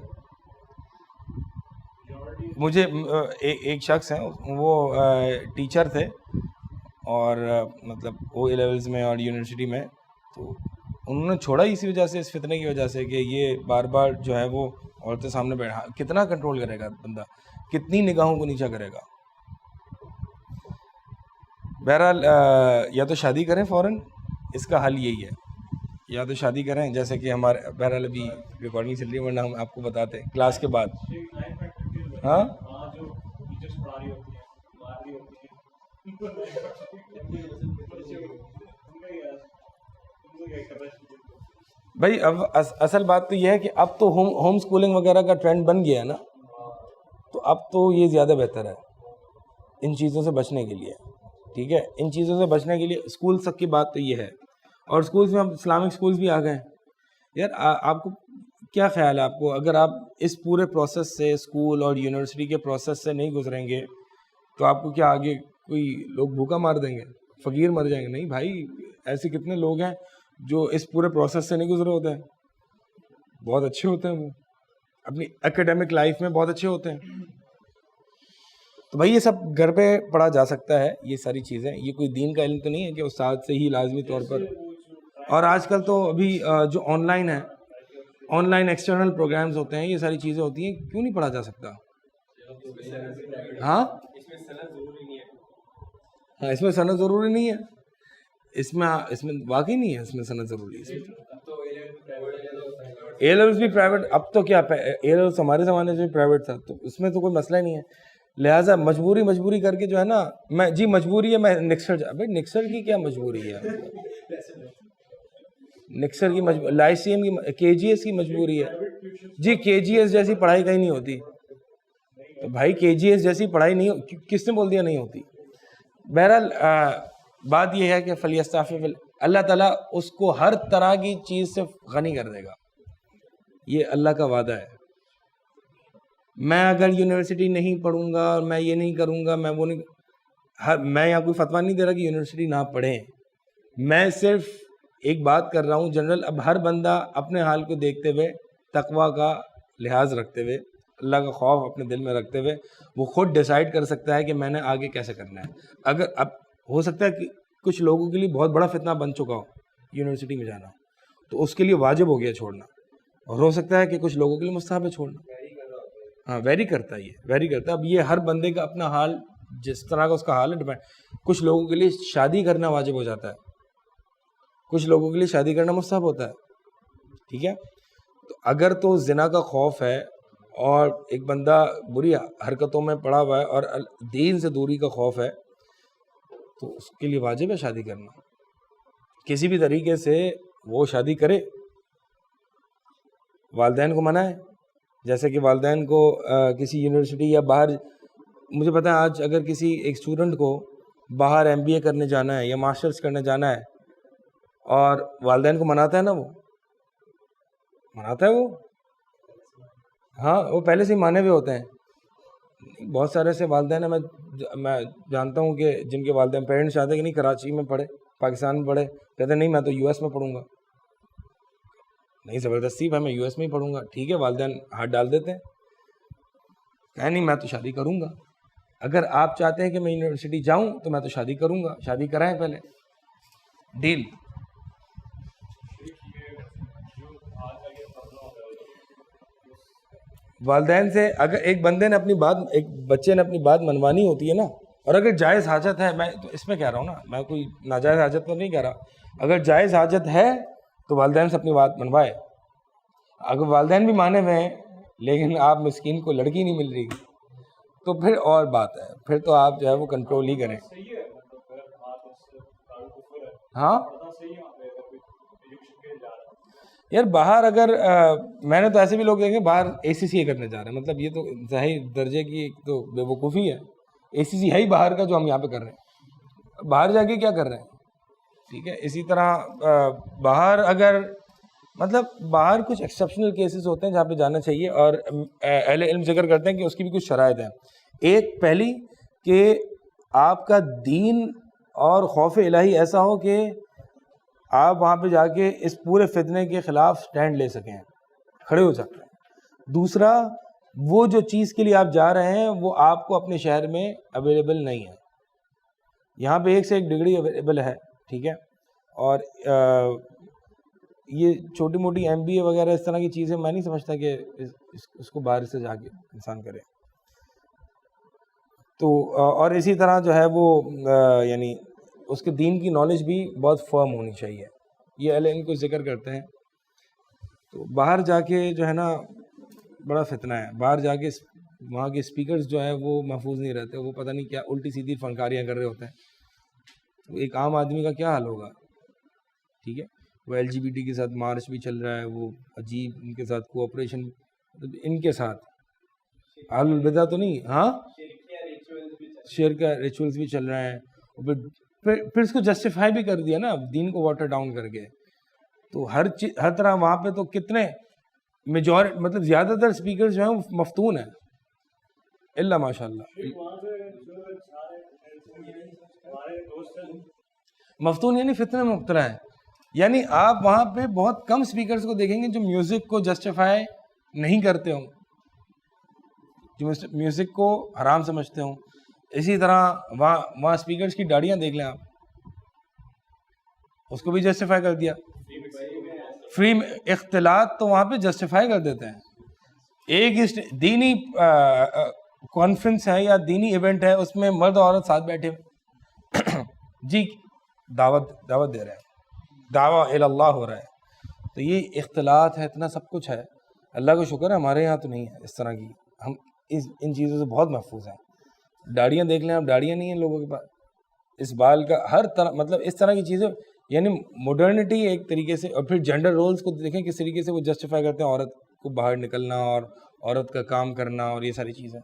مجھے ایک شخص ہیں, وہ ٹیچر تھے اور مطلب او اے لیولز میں اور یونیورسٹی میں, تو انہوں نے چھوڑا اسی وجہ سے, اس فتنے کی وجہ سے کہ یہ بار بار جو ہے وہ عورتیں سامنے بیٹھا, کتنا کنٹرول کرے گا بندہ, کتنی نگاہوں کو نیچا کرے گا. بہرحال یا تو شادی کریں فوراً, اس کا حل یہی ہے, یا تو شادی کریں جیسے کہ ہمارے, بہرحال ابھی ریکارڈنگ چل رہی ہے ورنہ ہم آپ کو بتاتے ہیں کلاس کے بعد. ہاں بھائی اب اصل بات تو یہ ہے کہ اب تو ہوم اسکولنگ وغیرہ کا ٹرینڈ بن گیا ہے نا, تو اب تو یہ زیادہ بہتر ہے ان چیزوں سے بچنے کے لیے. ٹھیک ہے, ان چیزوں سے بچنے کے لیے اسکول تک کی بات تو یہ ہے, اور اسکولس میں اب اسلامک اسکولس بھی آ گئے ہیں. یار آپ کو کیا خیال ہے, آپ کو اگر آپ اس پورے پروسیس سے, اسکول اور یونیورسٹی کے پروسیس سے نہیں گزریں گے تو آپ کو کیا آگے کوئی لوگ بھوکا مار دیں گے, فقیر مر جائیں گے؟ نہیں بھائی, ایسے کتنے لوگ ہیں جو اس پورے پروسیس سے نہیں گزرے ہوتے ہیں, بہت اچھے ہوتے ہیں, وہ اپنی ایکیڈیمک لائف میں بہت اچھے ہوتے ہیں. تو بھائی یہ سب گھر پہ پڑھا جا سکتا ہے, یہ ساری چیزیں, یہ کوئی دین کا علم تو نہیں ہے کہ استاد سے ہی لازمی طور پر. اور آج کل تو ابھی جو آن لائن ہے, آن لائن ایکسٹرنل پروگرامز ہوتے ہیں, یہ ساری چیزیں ہوتی ہیں, کیوں نہیں پڑھا جا سکتا؟ ہاں ہاں, اس میں سند ضروری نہیں ہے, اس میں واقعی نہیں ہے, اس میں سند ضروری ہے. اے لیولز بھی پرائیویٹ, اب تو کیا اے لیولز ہمارے زمانے سے بھی پرائیویٹ تھا, تو اس میں تو کوئی مسئلہ نہیں ہے. لہٰذا مجبوری کر کے جو ہے نا, میں جی مجبوری ہے, میں نکسر بھائی نکسر کی کیا مجبوری ہے, نکسر کی مجبوری, لائسیم کی, کے جی ایس کی مجبوری ہے. جی کے جی ایس جیسی پڑھائی کہیں نہیں ہوتی, تو بھائی کے جی ایس جیسی پڑھائی نہیں, کس نے بول دیا نہیں ہوتی؟ بہرحال بات یہ ہے کہ فلیستعفف, اللہ تعالیٰ اس کو ہر طرح کی چیز سے غنی کر دے گا, یہ اللہ کا وعدہ ہے. میں اگر یونیورسٹی نہیں پڑھوں گا, میں یہ نہیں کروں گا, میں وہ نہیں, میں یہاں کوئی فتویٰ نہیں دے رہا کہ یونیورسٹی نہ پڑھیں, میں صرف ایک بات کر رہا ہوں جنرل. اب ہر بندہ اپنے حال کو دیکھتے ہوئے, تقویٰ کا لحاظ رکھتے ہوئے, اللہ کا خوف اپنے دل میں رکھتے ہوئے, وہ خود ڈیسائیڈ کر سکتا ہے کہ میں نے آگے کیسے کرنا ہے. اگر اب ہو سکتا ہے کہ کچھ لوگوں کے لیے بہت بڑا فتنہ بن چکا ہو یونیورسٹی میں جانا, تو اس کے لیے واجب ہو گیا چھوڑنا, اور ہو سکتا ہے کہ کچھ لوگوں کے لیے مستحب ہے چھوڑنا. ہاں ویری کرتا ہے, یہ ویری کرتا ہے. اب یہ ہر بندے کا اپنا حال, جس طرح کا اس کا حال ہے ڈیپینڈ. کچھ لوگوں کے لیے شادی کرنا واجب ہو جاتا ہے, کچھ لوگوں کے لیے شادی کرنا مستحب ہوتا ہے. ٹھیک ہے, تو اگر تو زنا کا خوف ہے اور ایک بندہ بری حرکتوں میں پڑا ہوا ہے اور دین سے دوری کا خوف ہے, تو اس کے لیے واجب ہے شادی کرنا. کسی بھی طریقے سے وہ شادی کرے, والدین کو منع ہے. جیسے کہ والدین کو کسی یونیورسٹی یا باہر, مجھے پتا ہے آج اگر کسی ایک اسٹوڈنٹ کو باہر ایم بی اے کرنے جانا ہے یا ماسٹرز کرنے جانا ہے, اور والدین کو مناتا ہے نا, وہ مناتا ہے, وہ ہاں وہ پہلے سے ہی مانے ہوئے ہوتے ہیں. بہت سارے ایسے والدین ہیں, میں جانتا ہوں کہ جن کے والدین پیرنٹس چاہتے ہیں کہ نہیں کراچی میں پڑھے, پاکستان میں پڑھے, کہتے ہیں نہیں میں تو یو ایس میں پڑھوں گا. نہیں زبردستی بھائی میں یو ایس میں ہی پڑھوں گا. ٹھیک ہے, والدین ہاتھ ڈال دیتے ہیں, کہیں نہیں میں تو شادی کروں گا. اگر آپ چاہتے ہیں کہ میں یونیورسٹی جاؤں تو میں تو شادی کروں گا, شادی کرائیں پہلے, ڈیل. والدین سے اگر ایک بندے نے اپنی بات، ایک بچے نے اپنی بات منوانی ہوتی ہے نا، اور اگر جائز حاجت ہے، میں تو اس میں کہہ رہا ہوں نا، میں کوئی ناجائز حاجت تو نہیں کہہ رہا، اگر جائز حاجت ہے تو والدین سے اپنی بات منوائے. اگر والدین بھی مانے ہوئے ہیں لیکن آپ مسکین کو لڑکی نہیں مل رہی تو پھر اور بات ہے، پھر تو آپ جو ہے وہ کنٹرول ہی کریں. ہاں یار باہر اگر میں نے تو ایسے بھی لوگ دیکھے باہر اے سی سی کرنے جا رہے ہیں، مطلب یہ تو انتہائی درجے کی ایک تو بے وقوفی ہے. اے سی سی ہے ہی باہر کا جو ہم یہاں پہ کر رہے ہیں، باہر جا کے کیا کر رہے ہیں. ٹھیک ہے، اسی طرح باہر اگر مطلب باہر کچھ ایکسیپشنل کیسز ہوتے ہیں جہاں پہ جانا چاہیے، اور اہل علم ذکر کرتے ہیں کہ اس کی بھی کچھ شرائط ہیں. ایک پہلی کہ آپ کا دین اور خوف الہی ایسا ہو کہ آپ وہاں پہ جا کے اس پورے فتنے کے خلاف سٹینڈ لے سکیں، کھڑے ہو سکتے ہیں. دوسرا، وہ جو چیز کے لیے آپ جا رہے ہیں وہ آپ کو اپنے شہر میں اویلیبل نہیں ہے. یہاں پہ ایک سے ایک ڈگری اویلیبل ہے، ٹھیک ہے، اور یہ چھوٹی موٹی ایم بی اے وغیرہ اس طرح کی چیزیں میں نہیں سمجھتا کہ اس کو باہر سے جا کے انسان کرے. تو اور اسی طرح جو ہے وہ یعنی اس کے دین کی نالج بھی بہت فرم ہونی چاہیے. یہ اہل علم کو ذکر کرتے ہیں. تو باہر جا کے جو ہے نا بڑا فتنہ ہے. باہر جا کے وہاں کے اسپیکرز جو ہیں وہ محفوظ نہیں رہتے، وہ پتہ نہیں کیا الٹی سیدھی فنکاریاں کر رہے ہوتے ہیں. تو ایک عام آدمی کا کیا حال ہوگا. ٹھیک ہے، وہ ایل جی بی ٹی کے ساتھ مارچ بھی چل رہا ہے، وہ عجیب ان کے ساتھ کوآپریشن، ان کے ساتھ اہل البدع تو نہیں، ہاں شرک کا ریچولز بھی چل رہے ہیں. پھر اس کو جسٹیفائی بھی کر دیا نا دین کو واٹر ڈاؤن کر کے. تو ہر طرح وہاں پہ تو کتنے مطلب زیادہ تر اسپیکر جو ہیں وہ مفتون ہیں، اللہ ماشاء اللہ. مفتون یعنی فتنے میں مبتلا ہیں. یعنی آپ وہاں پہ بہت کم اسپیکرز کو دیکھیں گے جو میوزک کو جسٹیفائی نہیں کرتے ہوں، جو میوزک کو حرام سمجھتے ہوں. اسی طرح وہاں اسپیکرز کی داڑیاں دیکھ لیں آپ، اس کو بھی جسٹیفائی کر دیا. فری اختلاط تو وہاں پہ جسٹیفائی کر دیتے ہیں. ایک دینی کانفرنس ہے یا دینی ایونٹ ہے، اس میں مرد اور عورت ساتھ بیٹھے جی دعوت دے رہے ہیں، دعویٰ اللہ ہو رہا ہے. تو یہ اختلاط ہے، اتنا سب کچھ ہے. اللہ کا شکر ہے ہمارے یہاں تو نہیں ہے اس طرح کی، ہم ان چیزوں سے بہت محفوظ ہیں. داڑیاں دیکھ لیں، اب داڑیاں نہیں ہیں لوگوں کے پاس، اس بال کا ہر طرح مطلب اس طرح کی چیزیں، یعنی ماڈرنٹی ایک طریقے سے. اور پھر جینڈر رولز کو دیکھیں کس طریقے سے وہ جسٹیفائی کرتے ہیں، عورت کو باہر نکلنا اور عورت کا کام کرنا اور یہ ساری چیزیں.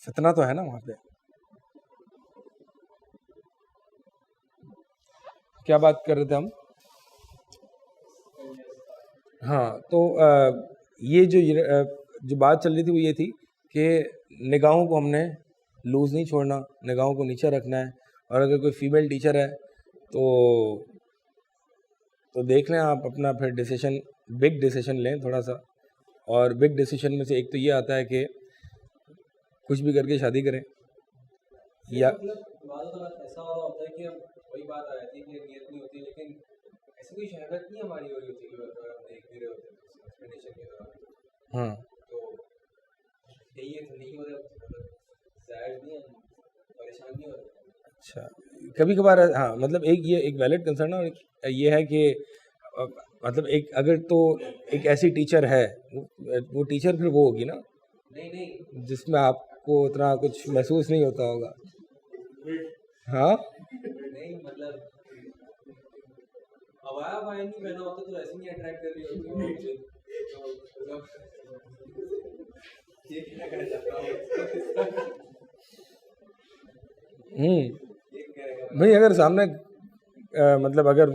فتنہ تو ہے نا وہاں پہ. کیا بات کر رہے تھے ہم؟ ہاں، تو یہ جو بات چل رہی تھی وہ یہ تھی کہ نگاہوں کو ہم نے لوز نہیں چھوڑنا، نگاہوں کو نیچے رکھنا ہے. اور اگر کوئی فیمیل ٹیچر ہے تو دیکھ لیں آپ اپنا پھر ڈیسیشن، بگ ڈیسیشن لیں تھوڑا سا. اور بگ ڈیسیشن میں سے ایک تو یہ آتا ہے کہ کچھ بھی کر کے شادی کریں. یا
ایسا ہوتا ہے کہ وہی بات آ جاتی ہے کہ نیت نہیں ہوتی، لیکن ایسی کوئی شہادت نہیں ہماری ہو رہی ہوتی کہ دیکھ بھی رہے ہوتے ایکسپیکٹیشن کے دوران.
ہاں
تو یہی نہیں ہو رہا، زائد نہیں ہے، پریشان نہیں ہو رہا.
اچھا، کبھی کبھار ہاں مطلب ایک ویلڈ کنسرن ہے. اور یہ ہے کہ مطلب اگر تو ایک ایسی ٹیچر ہے، وہ ٹیچر پھر وہ ہوگی نا
نہیں
جس میں آپ کو اتنا کچھ محسوس نہیں ہوتا ہوگا. ہاں
نہیں مطلب ابایا بھائی نہیں پہنا ہوتا تو ایسے نہیں اٹریکٹ کر رہی ہوتی.
بھائی اگر سامنے مطلب اگر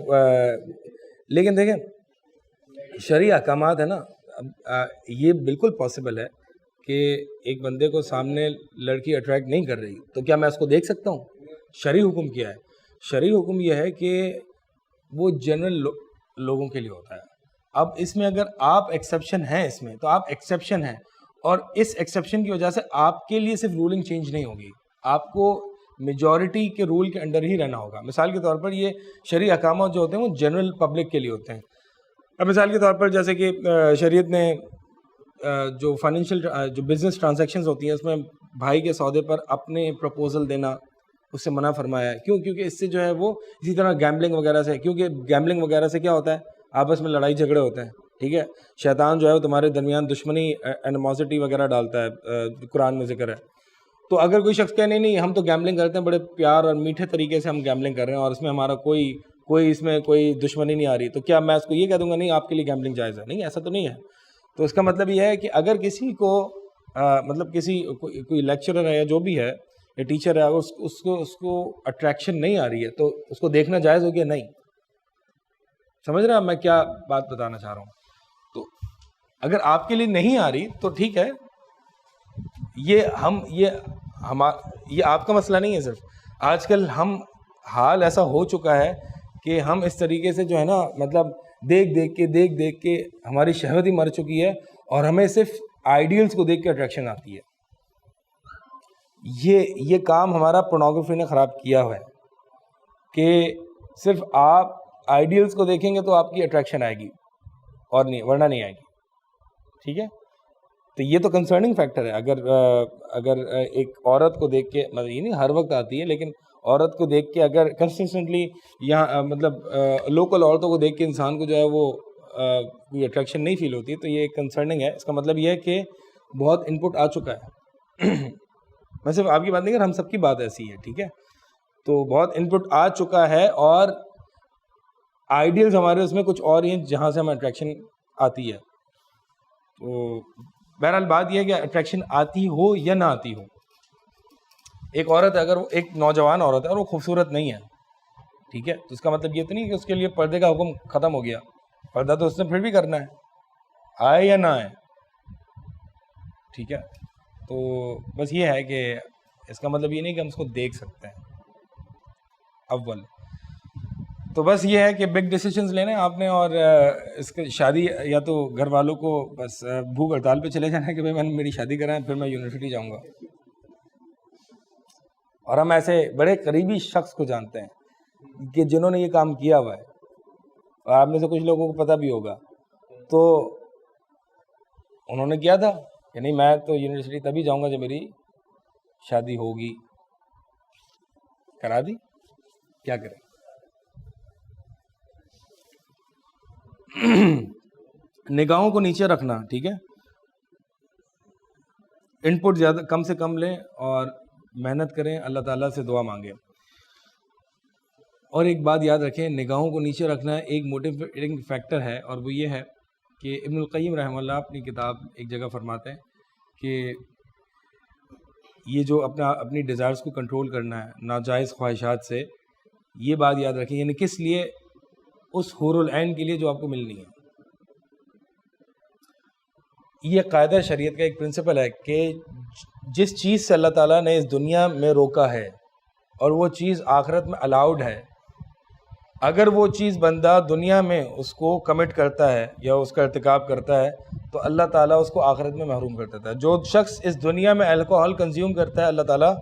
لیکن دیکھیں شرعی احکامات ہے نا، یہ بالکل پاسبل ہے کہ ایک بندے کو سامنے لڑکی اٹریکٹ نہیں کر رہی تو کیا میں اس کو دیکھ سکتا ہوں؟ شرعی حکم کیا ہے؟ شرعی حکم یہ ہے کہ وہ جنرل لوگوں کے لیے ہوتا ہے. اب اس میں اگر آپ ایکسیپشن ہیں اس میں تو آپ ایکسیپشن ہیں، اور اس ایکسیپشن کی وجہ سے آپ کے لیے صرف رولنگ چینج نہیں ہوگی، آپ کو میجورٹی کے رول کے انڈر ہی رہنا ہوگا. مثال کے طور پر یہ شرعی احکامات جو ہوتے ہیں وہ جنرل پبلک کے لیے ہوتے ہیں. اب مثال کے طور پر جیسے کہ شریعت نے جو فائنینشیل جو بزنس ٹرانزیکشنز ہوتی ہیں اس میں بھائی کے سودے پر اپنے پروپوزل دینا اس سے منع فرمایا ہے. کیوں؟ کیونکہ اس سے جو ہے وہ اسی طرح گیمبلنگ وغیرہ سے، کیونکہ گیمبلنگ وغیرہ سے کیا ہوتا ہے، آپس میں لڑائی جھگڑے ہوتے ہیں. ٹھیک ہے، شیطان جو ہے وہ تمہارے درمیان دشمنی اینیموسٹی وغیرہ ڈالتا ہے، قرآن میں ذکر ہے. تو اگر کوئی شخص کہے نہیں ہم تو گیمبلنگ کرتے ہیں، بڑے پیار اور میٹھے طریقے سے ہم گیمبلنگ کر رہے ہیں اور اس میں ہمارا کوئی اس میں کوئی دشمنی نہیں آ رہی، تو کیا میں اس کو یہ کہہ دوں گا نہیں آپ کے لیے گیمبلنگ جائز ہے؟ نہیں، ایسا تو نہیں ہے. تو اس کا مطلب یہ ہے کہ اگر کسی کو مطلب کوئی لیکچرر ہے یا جو بھی ہے یا ٹیچر ہے، اس کو اٹریکشن نہیں آ رہی ہے تو اس کو دیکھنا جائز ہو گیا؟ نہیں. سمجھ رہے ہیں میں کیا بات بتانا چاہ رہا ہوں؟ تو اگر آپ کے لیے نہیں آ رہی تو ٹھیک ہے، یہ آپ کا مسئلہ نہیں ہے. صرف آج کل حال ایسا ہو چکا ہے کہ ہم اس طریقے سے جو ہے نا مطلب دیکھ دیکھ کے ہماری شہوت ہی مر چکی ہے اور ہمیں صرف آئیڈیلز کو دیکھ کے اٹریکشن آتی ہے. یہ کام ہمارا پورنوگرافی نے خراب کیا ہوا ہے کہ صرف آپ آئیڈیلز کو دیکھیں گے تو آپ کی اٹریکشن آئے گی اور نہیں، ورنہ نہیں آئے گی. ٹھیک ہے، تو یہ تو کنسرننگ فیکٹر ہے. اگر ایک عورت کو دیکھ کے، مطلب یہ نہیں ہر وقت آتی ہے، لیکن عورت کو دیکھ کے اگر کنسسٹنٹلی یہاں مطلب لوکل عورتوں کو دیکھ کے انسان کو جو ہے وہ کوئی اٹریکشن نہیں فیل ہوتی، تو یہ کنسرننگ ہے. اس کا مطلب یہ ہے کہ بہت ان پٹ آ چکا ہے. میں صرف آپ کی بات نہیں کر رہا، ہم سب کی بات ایسی ہے. ٹھیک ہے، تو بہت ان پٹ آ چکا ہے اور آئیڈیلز ہمارے اس میں کچھ اور ہی ہیں جہاں سے ہمیں اٹریکشن آتی ہے. تو بہرحال بات یہ ہے کہ اٹریکشن آتی ہو یا نہ آتی ہو، ایک عورت اگر وہ ایک نوجوان عورت ہے اور وہ خوبصورت نہیں ہے، ٹھیک ہے، تو اس کا مطلب یہ تو نہیں کہ اس کے لیے پردے کا حکم ختم ہو گیا. پردہ تو اس نے پھر بھی کرنا ہے، آئے یا نہ آئے. ٹھیک ہے، تو بس یہ ہے کہ اس کا مطلب یہ نہیں کہ ہم اس کو دیکھ سکتے ہیں اول. تو بس یہ ہے کہ بگ ڈیسیشنز لینے آپ نے، اور اس کے شادی یا تو گھر والوں کو بس بھوک ہڑتال پہ چلے جانا ہے کہ بھائی میری شادی کرائیں پھر میں یونیورسٹی جاؤں گا. اور ہم ایسے بڑے قریبی شخص کو جانتے ہیں کہ جنہوں نے یہ کام کیا ہوا ہے، اور آپ میں سے کچھ لوگوں کو پتہ بھی ہوگا. تو انہوں نے کیا تھا کہ نہیں میں تو یونیورسٹی تبھی جاؤں گا جب میری شادی ہوگی. کرا دی، کیا کریں. نگاہوں کو نیچے رکھنا، ٹھیک ہے، ان پٹ زیادہ کم سے کم لیں اور محنت کریں، اللہ تعالیٰ سے دعا مانگیں. اور ایک بات یاد رکھیں، نگاہوں کو نیچے رکھنا ایک موٹیویٹنگ فیکٹر ہے، اور وہ یہ ہے کہ ابن القیم رحمہ اللہ اپنی کتاب ایک جگہ فرماتے ہیں کہ یہ جو اپنی ڈیزائرز کو کنٹرول کرنا ہے ناجائز خواہشات سے، یہ بات یاد رکھیں، یعنی کس لیے؟ اس حور العین کے لیے جو آپ کو ملنی ہے. یہ قاعدہ شریعت کا ایک پرنسپل ہے کہ جس چیز سے اللہ تعالیٰ نے اس دنیا میں روکا ہے اور وہ چیز آخرت میں الاؤڈ ہے، اگر وہ چیز بندہ دنیا میں اس کو کمٹ کرتا ہے یا اس کا ارتکاب کرتا ہے تو اللہ تعالیٰ اس کو آخرت میں محروم کر دیتا ہے. جو شخص اس دنیا میں الکوہل کنزیوم کرتا ہے، اللہ تعالیٰ،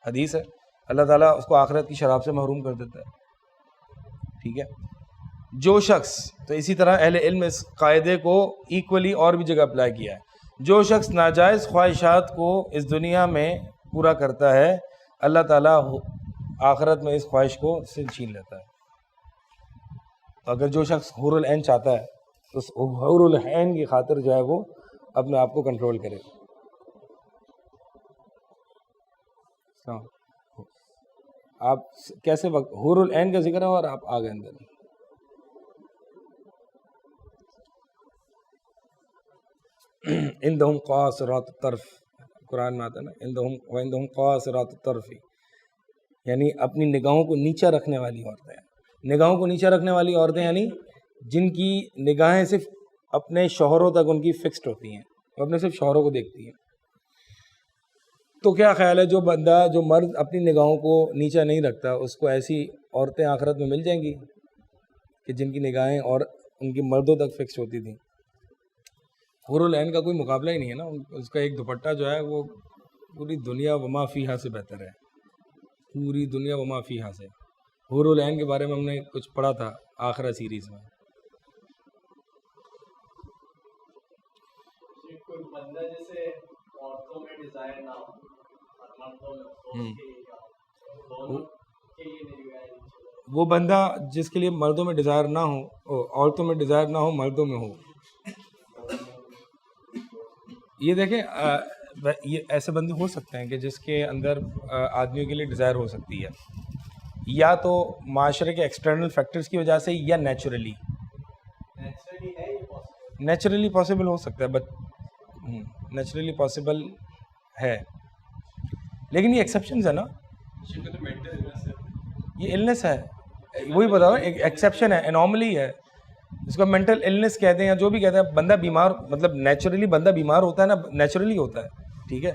حدیث ہے، اللہ تعالیٰ اس کو آخرت کی شراب سے محروم کر دیتا ہے. ٹھیک ہے، جو شخص، تو اسی طرح اہل علم اس قاعدے کو ایکولی اور بھی جگہ اپلائی کیا ہے، جو شخص ناجائز خواہشات کو اس دنیا میں پورا کرتا ہے، اللہ تعالیٰ آخرت میں اس خواہش کو سے چھین لیتا ہے. تو اگر جو شخص حور العین چاہتا ہے تو اس حور العین کی خاطر جو ہے وہ اپنے آپ کو کنٹرول کرے. آپ کیسے وقت حور العین کا ذکر ہے اور آپ آ گئے اندر. عندہم قاصرات الطرف، قرآن میں آتا ہے نا، عندہم قاصرات الطرف، یعنی اپنی نگاہوں کو نیچا رکھنے والی عورتیں. نگاہوں کو نیچا رکھنے والی عورتیں یعنی جن کی نگاہیں صرف اپنے شوہروں تک ان کی فکسڈ ہوتی ہیں، وہ اپنے صرف شوہروں کو دیکھتی ہیں. تو کیا خیال ہے جو مرد اپنی نگاہوں کو نیچا نہیں رکھتا، اس کو ایسی عورتیں آخرت میں مل جائیں گی کہ جن کی نگاہیں اور ان کی مردوں تک فکس ہوتی تھیں. حور العین کا کوئی مقابلہ ہی نہیں ہے نا. اس کا ایک دوپٹہ جو ہے وہ پوری دنیا وما فیہا سے بہتر ہے، پوری دنیا وما فیہا سے. حور العین کے بارے میں ہم نے کچھ پڑھا تھا آخرہ سیریز میں.
کوئی بندہ جیسے عورتوں میں ڈیزائر نہ ہو اور مردوں میں تو اس کے لیے کیا دونوں کے لیے میری رائے ہے.
وہ بندہ جس کے لیے مردوں میں ڈیزائر نہ ہو, عورتوں میں ڈیزائر نہ ہو, مردوں میں ہو, یہ دیکھیں یہ ایسے بندے ہو سکتے ہیں کہ جس کے اندر آدمیوں کے لیے ڈیزائر ہو سکتی ہے, یا تو معاشرے کے ایکسٹرنل فیکٹرز کی وجہ سے یا نیچرلی. نیچرلی پاسبل ہو سکتا ہے, بٹ نیچرلی پاسبل ہے, لیکن یہ ایکسیپشنز ہے نا, یہ النس ہے, وہی بتاؤ ایکسیپشن ہے, انارملی ہے, اس کو مینٹل النس کہتے ہیں یا جو بھی کہتے ہیں. بندہ بیمار, مطلب نیچرلی بندہ بیمار ہوتا ہے نا, نیچرلی ہوتا ہے, ٹھیک ہے,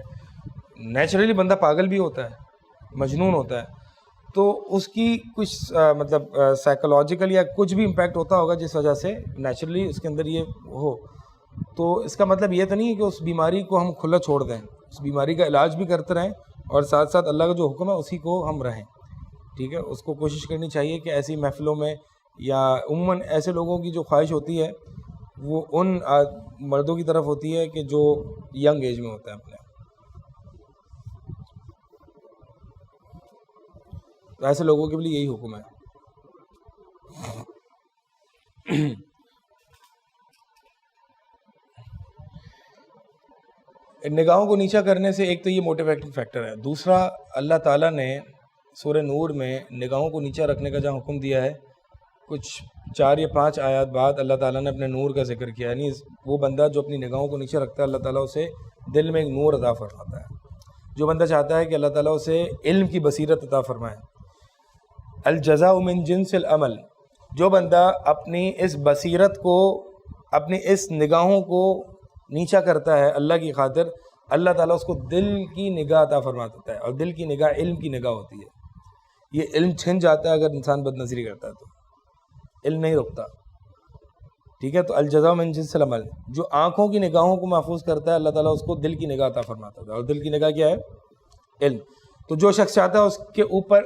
نیچرلی بندہ پاگل بھی ہوتا ہے, مجنون ہوتا ہے, تو اس کی کچھ مطلب سائیکولوجیکل یا کچھ بھی امپیکٹ ہوتا ہوگا جس وجہ سے نیچرلی اس کے اندر یہ ہو. تو اس کا مطلب یہ تو نہیں ہے کہ اس بیماری کو ہم کھلا چھوڑ دیں, اس بیماری کا علاج بھی کرتے رہیں اور ساتھ ساتھ اللہ کا جو حکم ہے اسی کو ہم رہیں, ٹھیک ہے. اس کو کوشش کرنی چاہیے کہ ایسی محفلوں میں یا عموماً ایسے لوگوں کی جو خواہش ہوتی ہے وہ ان مردوں کی طرف ہوتی ہے کہ جو ینگ ایج میں ہوتا ہے اپنے. تو ایسے لوگوں کے لیے یہی حکم ہے. نگاہوں کو نیچا کرنے سے ایک تو یہ موٹیویٹنگ فیکٹر ہے, دوسرا اللہ تعالیٰ نے سورہ نور میں نگاہوں کو نیچا رکھنے کا جہاں حکم دیا ہے, کچھ 4 یا 5 آیات بعد اللہ تعالیٰ نے اپنے نور کا ذکر کیا. یعنی وہ بندہ جو اپنی نگاہوں کو نیچے رکھتا ہے اللہ تعالیٰ اسے دل میں ایک نور عطا فرماتا ہے. جو بندہ چاہتا ہے کہ اللہ تعالیٰ اسے علم کی بصیرت عطا فرمائے, الجزاء من جنس العمل, جو بندہ اپنی اس بصیرت کو, اپنی اس نگاہوں کو نیچا کرتا ہے اللہ کی خاطر, اللہ تعالیٰ اس کو دل کی نگاہ عطا فرما دیتا ہے. اور دل کی نگاہ علم کی نگاہ ہوتی ہے. یہ علم چھن جاتا ہے اگر انسان بد نظری کرتا ہے تو علم نہیں رکتا, ٹھیک ہے. تو الجزاء من جنس العمل, جو آنکھوں کی نگاہوں کو محفوظ کرتا ہے اللہ تعالیٰ اس کو دل کی نگاہ عطا فرماتا ہے. اور دل کی نگاہ کیا ہے؟ علم. تو جو شخص چاہتا ہے اس کے اوپر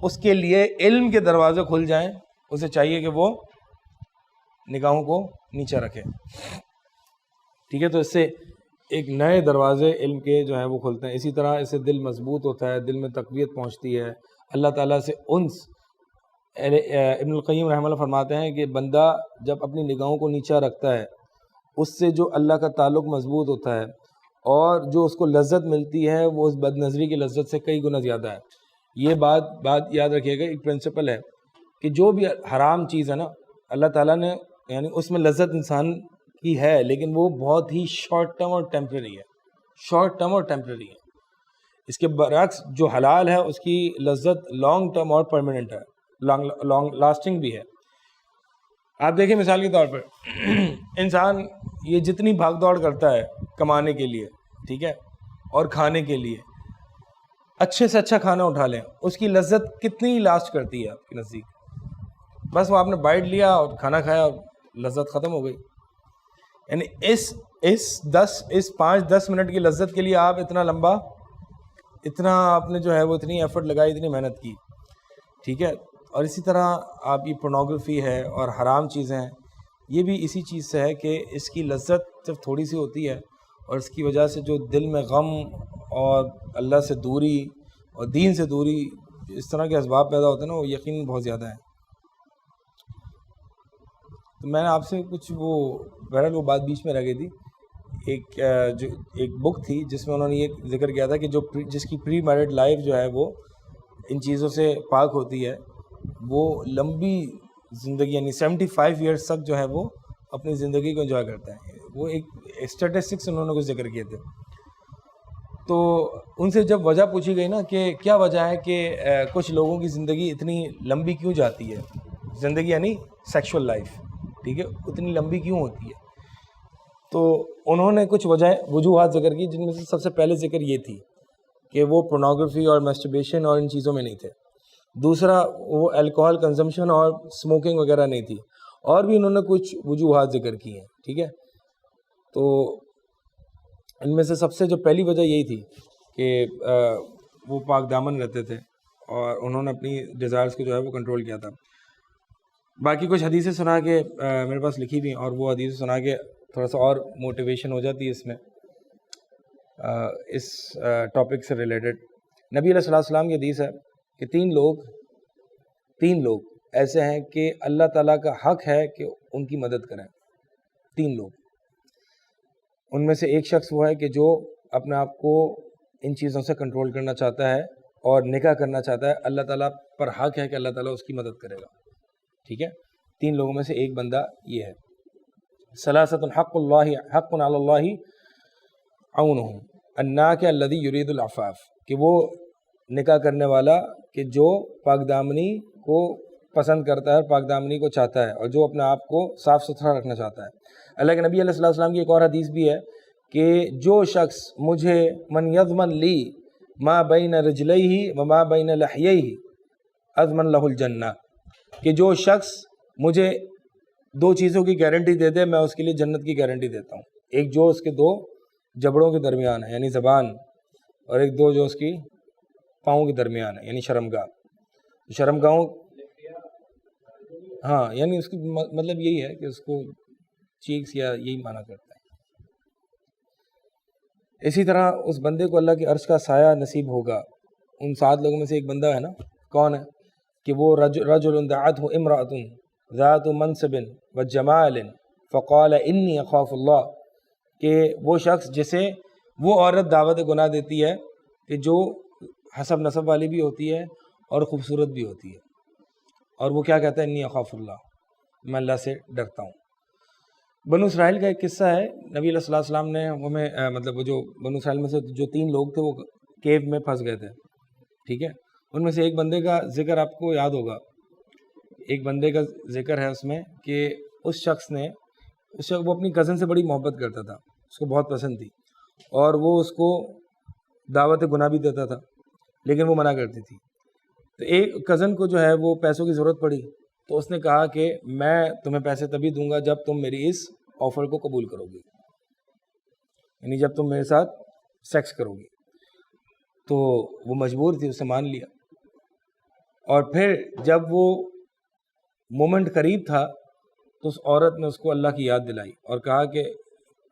اس کے لیے علم کے دروازے کھل جائیں, اسے چاہیے کہ وہ نگاہوں کو نیچے رکھے, ٹھیک ہے. تو اس سے ایک نئے دروازے علم کے جو ہیں وہ کھلتے ہیں. اسی طرح اس سے دل مضبوط ہوتا ہے, دل میں تقویت پہنچتی ہے, اللہ تعالیٰ سے انس. ابن القیم رحمہ اللہ فرماتے ہیں کہ بندہ جب اپنی نگاہوں کو نیچا رکھتا ہے اس سے جو اللہ کا تعلق مضبوط ہوتا ہے اور جو اس کو لذت ملتی ہے وہ اس بد نظری کی لذت سے کئی گنا زیادہ ہے. یہ بات یاد رکھیے گا, ایک پرنسپل ہے کہ جو بھی حرام چیز ہے نا اللہ تعالیٰ نے, یعنی اس میں لذت انسان کی ہے لیکن وہ بہت ہی شارٹ ٹرم اور ٹیمپرری ہے, شارٹ ٹرم اور ٹیمپرری ہے. اس کے برعکس جو حلال ہے اس کی لذت لانگ ٹرم اور پرماننٹ ہے, لانگ لاسٹنگ بھی ہے. آپ دیکھیں مثال کے طور پر انسان یہ جتنی بھاگ دوڑ کرتا ہے کمانے کے لیے, ٹھیک ہے, اور کھانے کے لیے, اچھے سے اچھا کھانا اٹھا لیں, اس کی لذت کتنی لاسٹ کرتی ہے آپ کے نزدیک؟ بس وہ آپ نے بائٹ لیا اور کھانا کھایا اور لذت ختم ہو گئی. یعنی اس 5-10 منٹ کی لذت کے لیے آپ اتنا آپ نے جو ہے وہ اتنی ایفرٹ لگائی, اتنی محنت کی, ٹھیک ہے. اور اسی طرح آپ یہ پورنوگرافی ہے اور حرام چیزیں ہیں, یہ بھی اسی چیز سے ہے کہ اس کی لذت صرف تھوڑی سی ہوتی ہے اور اس کی وجہ سے جو دل میں غم اور اللہ سے دوری اور دین سے دوری, اس طرح کے اسباب پیدا ہوتے ہیں نا, وہ یقیناً بہت زیادہ ہیں. تو میں نے آپ سے کچھ بہرحال وہ بات بیچ میں رہ گئی تھی. ایک بک تھی جس میں انہوں نے یہ ذکر کیا تھا کہ جس کی پری میرڈ لائف جو ہے وہ ان چیزوں سے پاک ہوتی ہے, وہ لمبی زندگی یعنی 75 ایئرس تک جو ہے وہ اپنی زندگی کو انجوائے کرتا ہے. وہ ایک اسٹیٹسٹکس انہوں نے کچھ ذکر کیے تھے. تو ان سے جب وجہ پوچھی گئی نا کہ کیا وجہ ہے کہ کچھ لوگوں کی زندگی اتنی لمبی کیوں جاتی ہے, زندگی یعنی سیکشول لائف, ٹھیک ہے, اتنی لمبی کیوں ہوتی ہے, تو انہوں نے کچھ وجوہات ذکر کی, جن میں سے سب سے پہلے ذکر یہ تھی کہ وہ پورنوگرافی اور میسٹربیشن اور ان چیزوں میں نہیں تھے. دوسرا وہ الکوہل کنزمپشن اور اسموکنگ وغیرہ نہیں تھی, اور بھی انہوں نے کچھ وجوہات ذکر کی ہیں, ٹھیک ہے. تو ان میں سے سب سے جو پہلی وجہ یہی تھی کہ وہ پاک دامن رہتے تھے اور انہوں نے اپنی ڈیزائرز کو جو ہے وہ کنٹرول کیا تھا. باقی کچھ حدیثیں سنا کے میرے پاس لکھی ہوئی, اور وہ حدیثیں سنا کے تھوڑا سا اور موٹیویشن ہو جاتی ہے اس میں اس ٹاپک سے ریلیٹڈ. نبی علیہ الصلوۃ والسلام کی حدیث ہے کہ تین لوگ ایسے ہیں کہ اللہ تعالیٰ کا حق ہے کہ ان کی مدد کریں. 3 لوگ. ان میں سے ایک شخص وہ ہے کہ جو اپنے آپ کو ان چیزوں سے کنٹرول کرنا چاہتا ہے اور نکاح کرنا چاہتا ہے. اللہ تعالیٰ پر حق ہے کہ اللہ تعالیٰ اس کی مدد کرے گا. ٹھیک ہے. 3 لوگوں میں سے ایک بندہ یہ ہے. ثلاثۃ حق علی اللہ عونہم الناکح الذی یرید العفاف، کہ وہ نکاح کرنے والا کہ جو پاک دامنی کو پسند کرتا ہے اور پاک دامنی کو چاہتا ہے اور جو اپنے آپ کو صاف ستھرا رکھنا چاہتا ہے. اللہ کے نبی علیہ الصلوۃ والسلام کی ایک اور حدیث بھی ہے کہ جو شخص مجھے من یضمن لی ما بین رجلیہ وما بین لحییہ اضمن لہ الجنہ، کہ جو شخص مجھے 2 چیزوں کی گارنٹی دے دے میں اس کے لیے جنت کی گارنٹی دیتا ہوں. ایک جو اس کے 2 جبڑوں کے درمیان ہے یعنی زبان، اور ایک 2 جو اس کی پاؤں کے درمیان ہے یعنی شرمگاہ. شرمگاہوں ہاں یعنی اس کی مطلب یہی ہے کہ اس کو چیکس یا یہی مانا کرتا ہے. اسی طرح اس بندے کو اللہ کے عرش کا سایہ نصیب ہوگا. ان 7 لوگوں میں سے ایک بندہ ہے نا، کون ہے؟ کہ وہ رجل دعته امرأة ذات منصب وجمال فقال انی اخاف اللہ، کہ وہ شخص جسے وہ عورت دعوت گناہ دیتی ہے کہ جو حسب نسب والی بھی ہوتی ہے اور خوبصورت بھی ہوتی ہے، اور وہ کیا کہتا ہے؟ انی اخاف اللہ، میں اللہ سے ڈرتا ہوں. بنو اسرائیل کا ایک قصہ ہے. نبی علیہ الصلوۃ والسلام نے ہمیں مطلب وہ جو بنو اسرائیل میں سے جو 3 لوگ تھے وہ کیو میں پھنس گئے تھے. ٹھیک ہے. ان میں سے ایک بندے کا ذکر آپ کو یاد ہوگا. ایک بندے کا ذکر ہے اس میں کہ اس شخص وہ اپنی کزن سے بڑی محبت کرتا تھا، اس کو بہت پسند تھی، اور وہ اس کو دعوت گناہ بھی دیتا تھا لیکن وہ منع کرتی تھی. تو ایک کزن کو جو ہے وہ پیسوں کی ضرورت پڑی، تو اس نے کہا کہ میں تمہیں پیسے تبھی دوں گا جب تم میری اس آفر کو قبول کرو گی، یعنی جب تم میرے ساتھ سیکس کرو گی. تو وہ مجبور تھی، اسے مان لیا. اور پھر جب وہ مومنٹ قریب تھا تو اس عورت نے اس کو اللہ کی یاد دلائی اور کہا کہ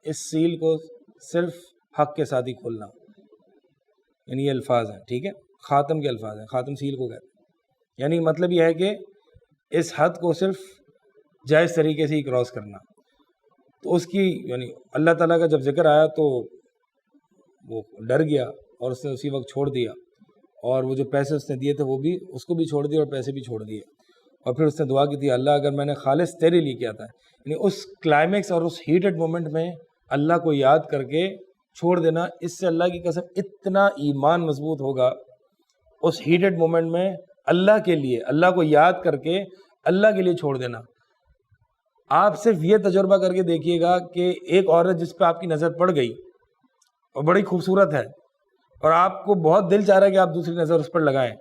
اس سیل کو صرف حق کے ساتھ ہی کھولنا. یعنی یہ الفاظ ہیں، ٹھیک ہے، خاتم کے الفاظ ہیں، خاتم سیل کو کہتے ہیں. یعنی مطلب یہ ہے کہ اس حد کو صرف جائز طریقے سے ہی کراس کرنا. تو اس کی یعنی اللہ تعالیٰ کا جب ذکر آیا تو وہ ڈر گیا اور اس نے اسی وقت چھوڑ دیا، اور وہ جو پیسے اس نے دیے تھے وہ بھی اس کو بھی چھوڑ دیے اور پیسے بھی چھوڑ دیے. اور پھر اس نے دعا کی تھی، اللہ اگر میں نے خالص تیرے لیے کیا تھا. یعنی اس کلائمیکس اور اس ہیٹڈ مومنٹ میں اللہ کو یاد کر کے چھوڑ دینا، اس سے اللہ کی قسم اتنا ایمان مضبوط ہوگا. اس ہیٹڈ مومنٹ میں اللہ کے لیے، اللہ کو یاد کر کے اللہ کے لیے چھوڑ دینا. آپ صرف یہ تجربہ کر کے دیکھیے گا کہ ایک عورت جس پہ آپ کی نظر پڑ گئی اور بڑی خوبصورت ہے اور آپ کو بہت دل چاہ رہا ہے کہ آپ دوسری نظر اس پر لگائیں،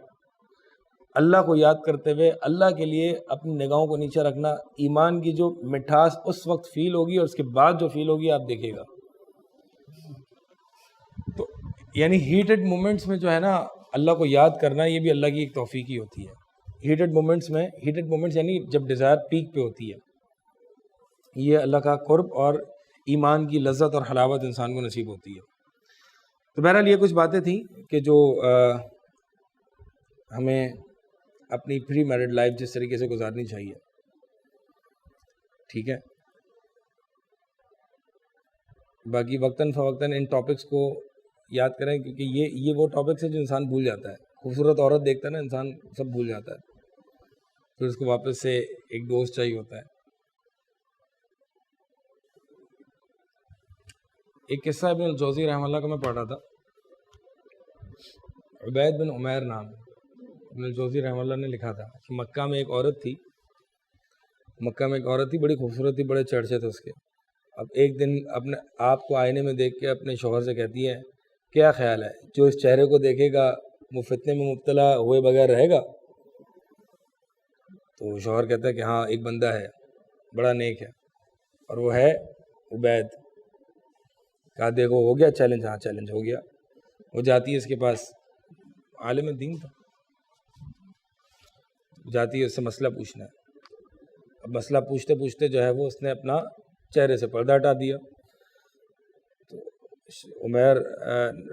اللہ کو یاد کرتے ہوئے اللہ کے لیے اپنی نگاہوں کو نیچے رکھنا، ایمان کی جو مٹھاس اس وقت فیل ہوگی اور اس کے بعد جو فیل ہوگی آپ دیکھیے گا. تو یعنی ہیٹڈ مومنٹس میں جو ہے نا اللہ کو یاد کرنا، یہ بھی اللہ کی ایک توفیق ہی ہوتی ہے. ہیٹڈ مومنٹس یعنی جب ڈیزائر پیک پہ ہوتی ہے، یہ اللہ کا قرب اور ایمان کی لذت اور حلاوت انسان کو نصیب ہوتی ہے. تو بہرحال یہ کچھ باتیں تھیں کہ جو ہمیں اپنی پری میرڈ لائف جس طریقے سے گزارنی چاہیے. ٹھیک ہے. باقی وقتاً فوقتاً ان ٹاپکس کو یاد کریں، کیونکہ یہ وہ ٹاپکس ہیں جو انسان بھول جاتا ہے. خوبصورت عورت دیکھتا ہے نا انسان سب بھول جاتا ہے، پھر اس کو واپس سے ایک دوست چاہیے ہوتا ہے. ایک قصہ ابن الجوزی رحمہ اللہ کا میں پڑھ رہا تھا. عبید بن عمیر نام ابن الجوزی رحمہ اللہ نے لکھا تھا کہ مکہ میں ایک عورت تھی، بڑی خوبصورت تھی، بڑے چرچے تھے اس کے. اب ایک دن اپنے آپ کو آئینے میں دیکھ کے اپنے شوہر سے کہتی ہے، کیا خیال ہے جو اس چہرے کو دیکھے گا وہ فتنے میں مبتلا ہوئے بغیر رہے گا؟ تو شوہر کہتا ہے کہ ہاں ایک بندہ ہے بڑا نیک ہے اور وہ ہے عبید. کہا دیکھو ہو گیا چیلنج؟ ہاں چیلنج ہو گیا. وہ جاتی ہے اس کے پاس، عالم دین تھا، جاتی ہے اس سے مسئلہ پوچھنا ہے. اب مسئلہ پوچھتے پوچھتے جو ہے وہ اس نے اپنا چہرے سے پردہ ہٹا دیا. تو عمیر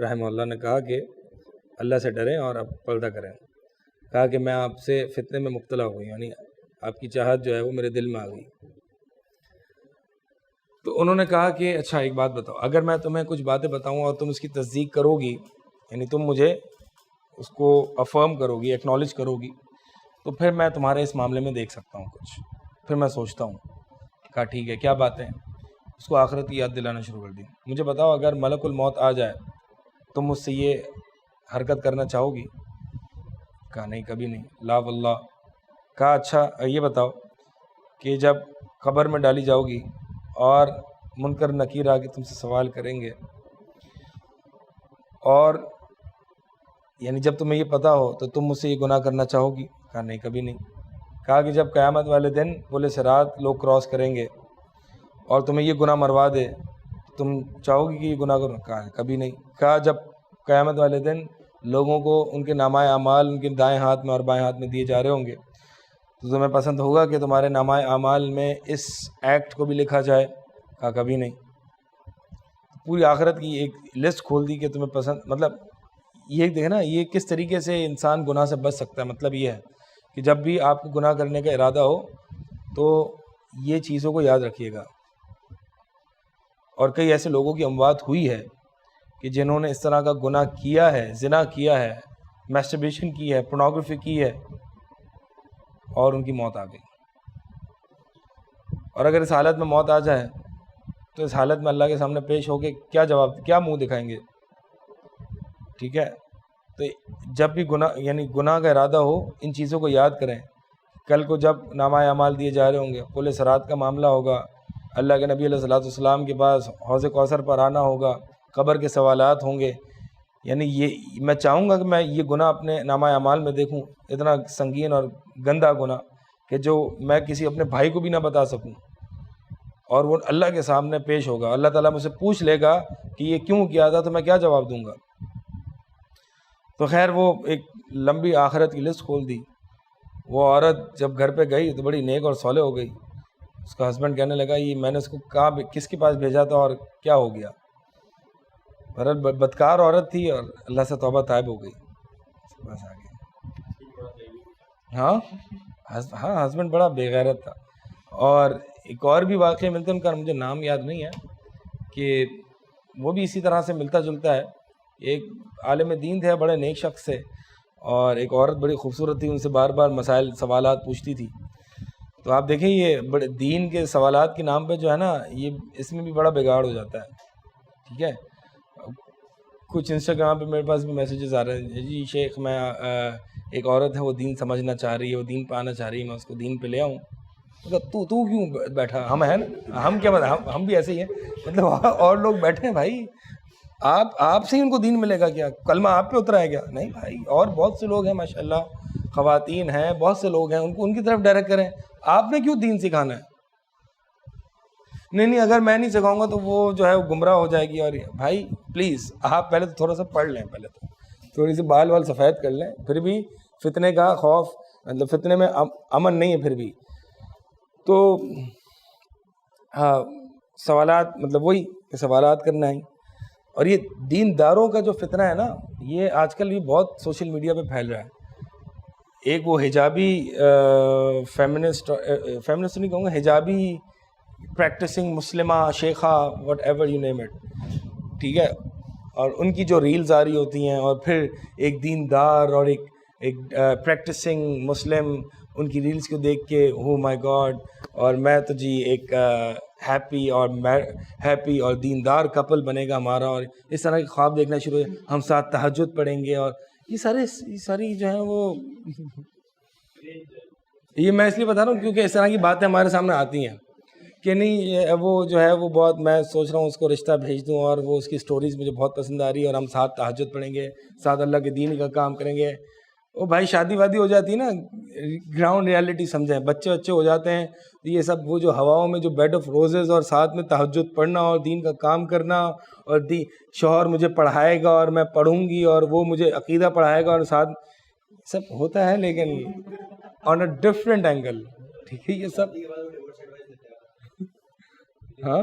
رحمہ اللہ نے کہا کہ اللہ سے ڈریں اور آپ پردہ کریں. کہا کہ میں آپ سے فتنے میں مبتلا ہو گئی, یعنی آپ کی چاہت جو ہے وہ میرے دل میں آ گئی. تو انہوں نے کہا کہ اچھا ایک بات بتاؤ, اگر میں تمہیں کچھ باتیں بتاؤں اور تم اس کی تصدیق کرو گی, یعنی تم مجھے اس کو افرم کرو گی, ایکنالج کرو گی, تو پھر میں تمہارے اس معاملے میں دیکھ سکتا ہوں کچھ, پھر میں سوچتا ہوں. کہا ٹھیک ہے, کیا باتیں؟ اس کو آخرت کی یاد دلانا شروع کر دی. مجھے بتاؤ اگر ملک الموت آ جائے تم مجھ سے یہ حرکت کرنا چاہو گی؟ کہا نہیں, کبھی نہیں, لا واللہ. کہا اچھا یہ بتاؤ کہ جب قبر میں ڈالی جاؤ گی اور منکر نکیر آ کے تم سے سوال کریں گے, اور یعنی جب تمہیں یہ پتہ ہو تو تم مجھ سے یہ گناہ کرنا چاہو گی؟ کہا نہیں, کبھی نہیں. کہا کہ جب قیامت والے دن پل صراط لوگ کراس کریں گے اور تمہیں یہ گناہ مروا دے تم چاہو گی کہ یہ گناہ کرو؟ کہا کبھی نہیں. کہا جب قیامت والے دن لوگوں کو ان کے نامہ اعمال ان کے دائیں ہاتھ میں اور بائیں ہاتھ میں دیے جا رہے ہوں گے تو تمہیں پسند ہوگا کہ تمہارے نامہ اعمال میں اس ایکٹ کو بھی لکھا جائے؟ کہا کبھی نہیں. پوری آخرت کی ایک لسٹ کھول دی کہ تمہیں پسند, مطلب یہ دیکھنا یہ کس طریقے سے انسان گناہ سے بچ سکتا ہے. مطلب یہ ہے کہ جب بھی آپ کو گناہ کرنے کا ارادہ ہو تو یہ چیزوں کو یاد رکھیے گا. اور کئی ایسے لوگوں کی اموات ہوئی ہے کہ جنہوں نے اس طرح کا گناہ کیا ہے, زنا کیا ہے, میسٹربیشن کی ہے, پورنوگرافی کی ہے, اور ان کی موت آ گئی. اور اگر اس حالت میں موت آ جائے تو اس حالت میں اللہ کے سامنے پیش ہو کے کیا جواب, کیا منہ دکھائیں گے؟ ٹھیک ہے, تو جب بھی گناہ یعنی گناہ کا ارادہ ہو ان چیزوں کو یاد کریں. کل کو جب نامہ اعمال دیے جا رہے ہوں گے, پل صراط کا معاملہ ہوگا, اللہ کے نبی علیہ الصلوۃ والسلام کے پاس حوض کوثر پر آنا ہوگا, قبر کے سوالات ہوں گے. یعنی یہ میں چاہوں گا کہ میں یہ گناہ اپنے نامہ اعمال میں دیکھوں, اتنا سنگین اور گندا گناہ کہ جو میں کسی اپنے بھائی کو بھی نہ بتا سکوں, اور وہ اللہ کے سامنے پیش ہوگا. اللہ تعالیٰ مجھ سے پوچھ لے گا کہ یہ کیوں کیا تھا, تو میں کیا جواب دوں گا؟ تو خیر وہ ایک لمبی آخرت کی لسٹ کھول دی. وہ عورت جب گھر پہ گئی تو بڑی نیک اور صالح ہو گئی. اس کا ہسبینڈ کہنے لگا یہ میں نے اس کو کہا کس کے پاس بھیجا تھا اور کیا ہو گیا؟ بدکار عورت تھی اور اللہ سے توبہ طائب ہو گئی, بس آ گئی. ہاں ہسبینڈ بڑا بے غیرت تھا. اور ایک اور بھی واقعہ ملتا ہے, ان کا مجھے نام یاد نہیں ہے, کہ وہ بھی اسی طرح سے ملتا جلتا ہے. ایک عالم دین تھے, بڑے نیک شخص سے, اور ایک عورت بڑی خوبصورت تھی, ان سے بار بار مسائل سوالات پوچھتی تھی. تو آپ دیکھیں یہ بڑے دین کے سوالات کے نام پہ جو ہے نا, یہ اس میں بھی بڑا بگاڑ ہو جاتا ہے. ٹھیک ہے, کچھ انسٹاگرام پہ میرے پاس بھی میسیجز آ رہے ہیں, جی شیخ میں ایک عورت ہے وہ دین سمجھنا چاہ رہی ہے, وہ دین پہ آنا چاہ رہی ہے, میں اس کو دین پہ لے آؤں. تو کیوں بیٹھا, ہم ہیں نا, ہم کیا ہم بھی ایسے ہی ہیں, مطلب اور لوگ بیٹھے ہیں بھائی, آپ سے ہی ان کو دین ملے گا کیا؟ کلمہ آپ پہ اترا ہے کیا؟ نہیں بھائی, اور بہت سے لوگ ہیں ماشاءاللہ, خواتین ہیں, بہت سے لوگ ہیں, ان کی طرف ڈائریکٹ کریں. آپ نے کیوں دین سکھانا ہے؟ نہیں اگر میں نہیں سکھاؤں گا تو وہ جو ہے وہ گمراہ ہو جائے گی. اور بھائی پلیز آپ پہلے تو تھوڑا سا پڑھ لیں, پہلے تو تھوڑی سی بال سفید کر لیں, پھر بھی فتنے کا خوف, مطلب فتنے میں امن نہیں ہے پھر بھی. تو ہاں سوالات, مطلب وہی کہ سوالات کرنا ہی. اور یہ دین داروں کا جو فتنہ ہے نا, یہ آج کل بھی بہت سوشل میڈیا پہ پھیل رہا ہے. ایک وہ حجابی فیمنسٹ نہیں کہوں گا, حجابی پریکٹسنگ مسلمہ شیخہ whatever you name it, ٹھیک ہے, اور ان کی جو ریلز آ رہی ہوتی ہیں, اور پھر ایک دیندار اور ایک پریکٹسنگ مسلم ان کی ریلز کو دیکھ کے ہو مائی گاڈ, اور میں تو جی ایک ہیپی اور دیندار کپل بنے گا ہمارا, اور اس طرح کے خواب دیکھنا شروع ہوئے, ہم ساتھ تہجد پڑھیں گے, اور یہ ساری جو ہیں وہ یہ میں اس لیے بتا رہا ہوں کیونکہ اس طرح کی باتیں ہمارے سامنے آتی ہیں کہ نہیں وہ جو ہے وہ بہت, میں سوچ رہا ہوں اس کو رشتہ بھیج دوں, اور وہ اس کی سٹوریز مجھے بہت پسند آ رہی ہے, اور ہم ساتھ تہجد پڑھیں گے, ساتھ اللہ کے دین کا کام کریں گے. وہ بھائی شادی وادی ہو جاتی ہے نا, گراؤنڈ ریالٹی سمجھیں, بچے ہو جاتے ہیں, یہ سب وہ جو ہواؤں میں جو بیڈ آف روزز اور ساتھ میں تہجد پڑھنا اور دین کا کام کرنا, اور شوہر مجھے پڑھائے گا اور میں پڑھوں گی, اور وہ مجھے عقیدہ پڑھائے گا, اور ساتھ سب ہوتا ہے لیکن آن اے ڈفرینٹ اینگل. ٹھیک ہے, یہ سب ہاں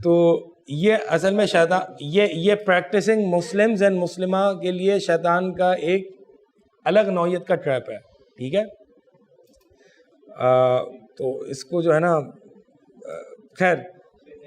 تو یہ اصل میں شیطان یہ پریکٹسنگ مسلمز اینڈ مسلمہ کے لیے شیطان کا ایک الگ نوعیت کا ٹریپ ہے، ٹھیک ہے. تو اس کو جو ہے نا خیر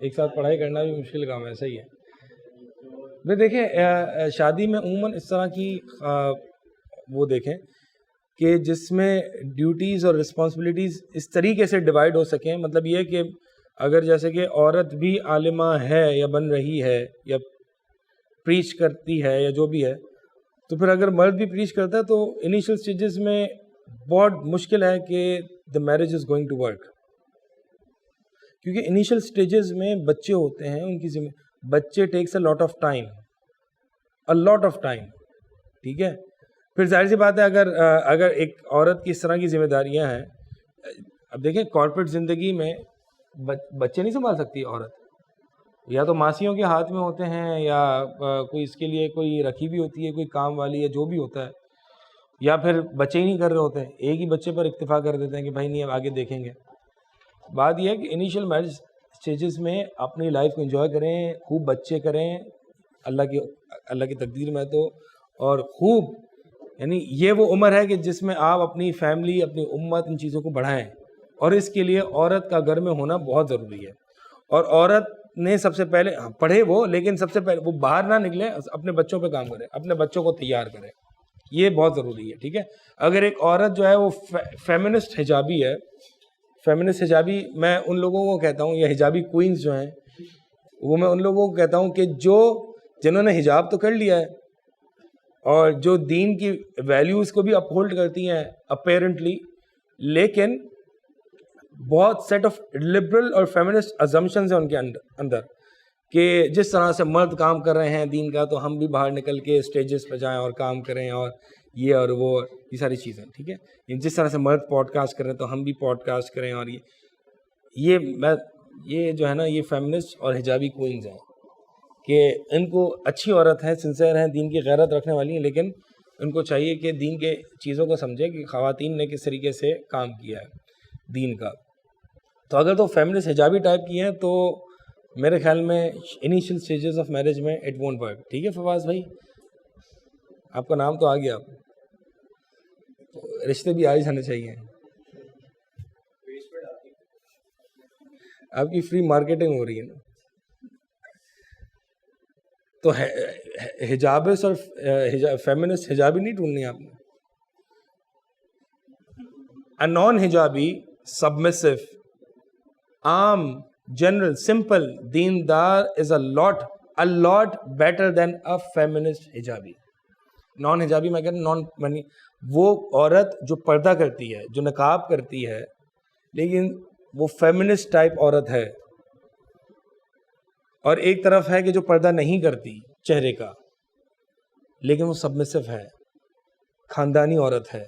ایک ساتھ پڑھائی کرنا بھی مشکل کام ہے، صحیح ہے. دیکھیں شادی میں عموماً اس طرح کی وہ دیکھیں کہ جس میں ڈیوٹیز اور رسپانسبلٹیز اس طریقے سے ڈیوائڈ ہو سکیں. مطلب یہ کہ اگر جیسے کہ عورت بھی عالمہ ہے یا بن رہی ہے یا پریچ کرتی ہے یا جو بھی ہے، تو پھر اگر مرد بھی پریچ کرتا ہے تو انیشیل سٹیجز میں بہت مشکل ہے کہ the marriage is going to work, کیونکہ انیشیل سٹیجز میں بچے ہوتے ہیں، ان کی بچے takes a lot of time, ٹھیک ہے. پھر ظاہر سی بات ہے اگر ایک عورت کی اس طرح کی ذمہ داریاں ہیں. اب دیکھیں کارپوریٹ زندگی میں بچے نہیں سنبھال سکتی عورت، یا تو ماسیوں کے ہاتھ میں ہوتے ہیں یا کوئی اس کے لیے کوئی رکھی بھی ہوتی ہے، کوئی کام والی یا جو بھی ہوتا ہے، یا پھر بچے ہی نہیں کر رہے ہوتے ہیں، ایک ہی بچے پر اکتفا کر دیتے ہیں کہ بھائی نہیں اب آگے دیکھیں گے. بات یہ ہے کہ انیشیل میرج اسٹیجز میں اپنی لائف کو انجوائے کریں، خوب بچے کریں اللہ کی تقدیر میں تو، اور خوب یعنی یہ وہ عمر ہے کہ جس میں آپ اپنی فیملی اپنی امت ان چیزوں کو بڑھائیں، اور اس کے لیے عورت کا گھر میں ہونا بہت ضروری ہے. اور عورت نے سب سے پہلے پڑھے وہ، لیکن سب سے پہلے وہ باہر نہ نکلے، اپنے بچوں پہ کام کرے، اپنے بچوں کو تیار کرے، یہ بہت ضروری ہے، ٹھیک ہے. اگر ایک عورت جو ہے وہ فیمنسٹ حجابی ہے، فیمنسٹ حجابی میں ان لوگوں کو کہتا ہوں، یہ حجابی کوئنز جو ہیں وہ میں ان لوگوں کو کہتا ہوں کہ جنہوں نے حجاب تو کر لیا ہے اور جو دین کی ویلیوز کو بھی اپہولڈ کرتی ہیں اپیرنٹلی، لیکن بہت سیٹ آف لبرل اور فیمنسٹ ازمپشنز ہیں ان کے اندر کہ جس طرح سے مرد کام کر رہے ہیں دین کا تو ہم بھی باہر نکل کے اسٹیجز پہ جائیں اور کام کریں، اور یہ اور وہ یہ ساری چیزیں، ٹھیک ہے. جس طرح سے مرد پوڈ کاسٹ کر رہے ہیں تو ہم بھی پوڈ کاسٹ کریں، اور یہ جو ہے نا یہ فیمنسٹ اور حجابی کوئنز ہیں کہ ان کو اچھی عورت ہیں، سنسیئر ہیں، دین کی غیرت رکھنے والی ہیں، لیکن ان کو چاہیے کہ دین کے چیزوں کو سمجھے کہ خواتین نے کس طریقے سے کام کیا ہے دین کا. تو اگر تو فیمنسٹ حجابی ٹائپ کی ہیں تو میرے خیال میں انیشیل سٹیجز آف میرج میں اٹ وونٹ ورک. ٹھیک ہے فواز بھائی، آپ کا نام تو آ گیا، رشتے بھی آ ہی جانے چاہیے. آپ کی فری مارکیٹنگ ہو رہی ہے نا. تو حجابس اور فیمنسٹ حجابی نہیں ڈھونڈنی آپ نے. نان حجابی سبمسو عام جنرل سمپل دیندار از a lot better than a feminist حجابی. Naan حجابی میں کہتا ہوں نان وہ عورت جو پردہ کرتی ہے، جو نقاب کرتی ہے، لیکن وہ فیمنسٹ ٹائپ عورت ہے، اور ایک طرف ہے کہ جو پردہ نہیں کرتی چہرے کا لیکن وہ سبمسو ہے، خاندانی عورت ہے،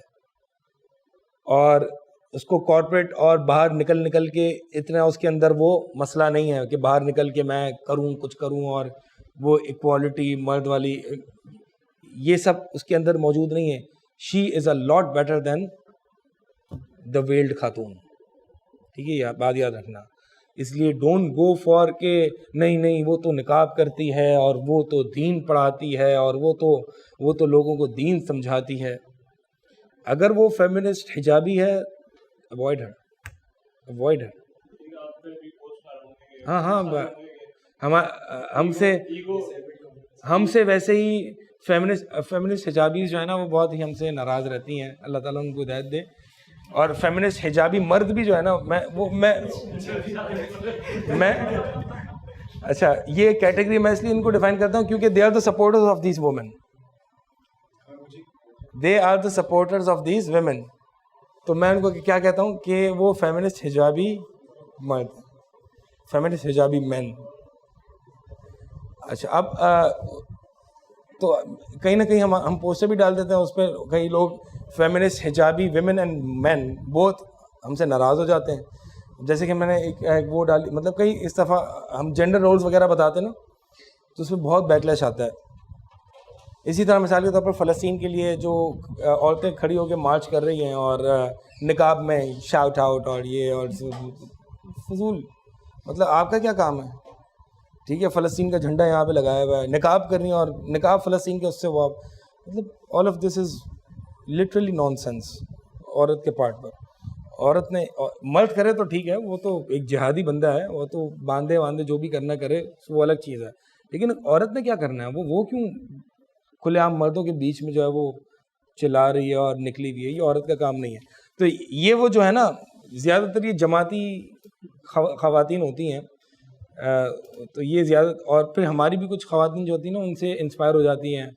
اور اس کو کارپوریٹ اور باہر نکل کے اتنا اس کے اندر وہ مسئلہ نہیں ہے کہ باہر نکل کے میں کچھ کروں اور وہ ایکوالٹی مرد والی یہ سب اس کے اندر موجود نہیں ہے. شی از a lot better then the valid خاتون. ٹھیک ہے، یہ بات یاد رکھنا. اس لیے ڈونٹ گو فار کہ نہیں وہ تو نقاب کرتی ہے اور وہ تو دین پڑھاتی ہے اور وہ تو لوگوں کو دین سمجھاتی ہے. اگر وہ فیمنسٹ حجابی ہے اوائڈ ہر. ہاں ہم سے ویسے ہی فیمنسٹ حجابی جو ہے نا وہ بہت ہی ہم سے ناراض رہتی ہیں. اللہ تعالیٰ ان کو ہدایت دے. اور فیمنسٹ حجابی مرد بھی جو ہے نا میں اچھا یہ کیٹیگری میں اس لیے ان کو ڈیفائن کرتا ہوں کیونکہ they are the supporters of these woman. They are the supporters of these women. تو میں ان کو کیا کہتا ہوں کہ وہ فیمنسٹ حجابی مرد، فیمنسٹ حجابی مین. اچھا اب تو کہیں نہ کہیں ہم پوسٹر بھی ڈال دیتے ہیں اس پہ، کئی لوگ فیمنسٹ حجابی ویمن اینڈ مین بہت ہم سے ناراض ہو جاتے ہیں. جیسے کہ میں نے ایک وہ ڈالی، مطلب کئی اس دفعہ ہم جینڈر رولز وغیرہ بتاتے ہیں نا تو اس میں بہت بیکلیش آتا ہے. اسی طرح مثال کے طور پر فلسطین کے لیے جو عورتیں کھڑی ہو کے مارچ کر رہی ہیں اور نقاب میں شاؤٹ آؤٹ اور یہ اور فضول، مطلب آپ کا کیا کام ہے؟ ٹھیک ہے، فلسطین کا جھنڈا یہاں پہ لگایا ہوا ہے، نقاب کرنی ہے اور نقاب فلسطین کے اس سے وہ مطلب آل of this is literally naan sense عورت کے پارٹ پر. عورت نے مرد کرے تو ٹھیک ہے، وہ تو ایک جہادی بندہ ہے، وہ تو باندھے جو بھی کرنا کرے وہ الگ چیز ہے، لیکن عورت نے کیا کرنا ہے؟ وہ کیوں کھلے عام مردوں کے بیچ میں جو ہے وہ چلا رہی ہے اور نکلی ہوئی ہے؟ یہ عورت کا کام نہیں ہے. تو یہ وہ جو ہے نا زیادہ تر یہ جماعتی خواتین ہوتی ہیں، تو یہ زیادہ، اور پھر ہماری بھی کچھ خواتین جو ہوتی ہیں نا ان سے انسپائر ہو جاتی ہیں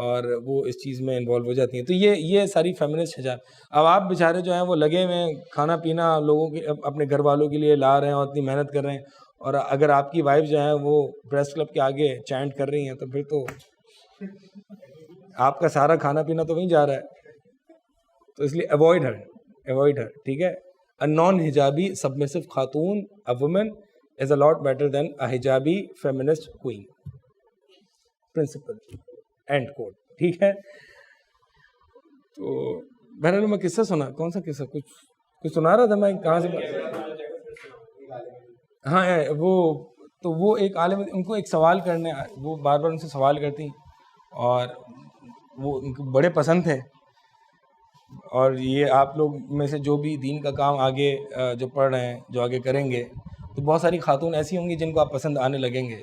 اور وہ اس چیز میں انوالو ہو جاتی ہیں. تو یہ ساری فیمنسٹ حجاب. اب آپ بیچارے جو ہیں وہ لگے ہوئے ہیں کھانا پینا لوگوں کے اپنے گھر والوں کے لیے لا رہے ہیں اور اتنی محنت کر رہے ہیں، اور اگر آپ کی وائف جو ہیں وہ پریس کلب کے آگے چینٹ کر رہی ہیں تو پھر تو آپ کا سارا کھانا پینا تو وہیں جا رہا ہے. تو اس لیے اوائڈ ہر، ٹھیک ہے. اے نان حجابی سبمسو خاتون، a woman is a lot better than a حجابی feminist queen. Principle and code, ٹھیک ہے. تو بہرحال میں قصہ سنا، کون سا قصہ؟ کچھ سنا رہا تھا میں، کہاں سے؟ ہاں وہ ایک عالم، ان کو ایک سوال کرنے، وہ بار بار ان سے سوال کرتی اور وہ ان کو بڑے پسند تھے. اور یہ آپ لوگ میں سے جو بھی دین کا کام آگے جو پڑھ رہے ہیں، جو آگے کریں گے، تو بہت ساری خاتون ایسی ہوں گی جن کو آپ پسند آنے لگیں گے،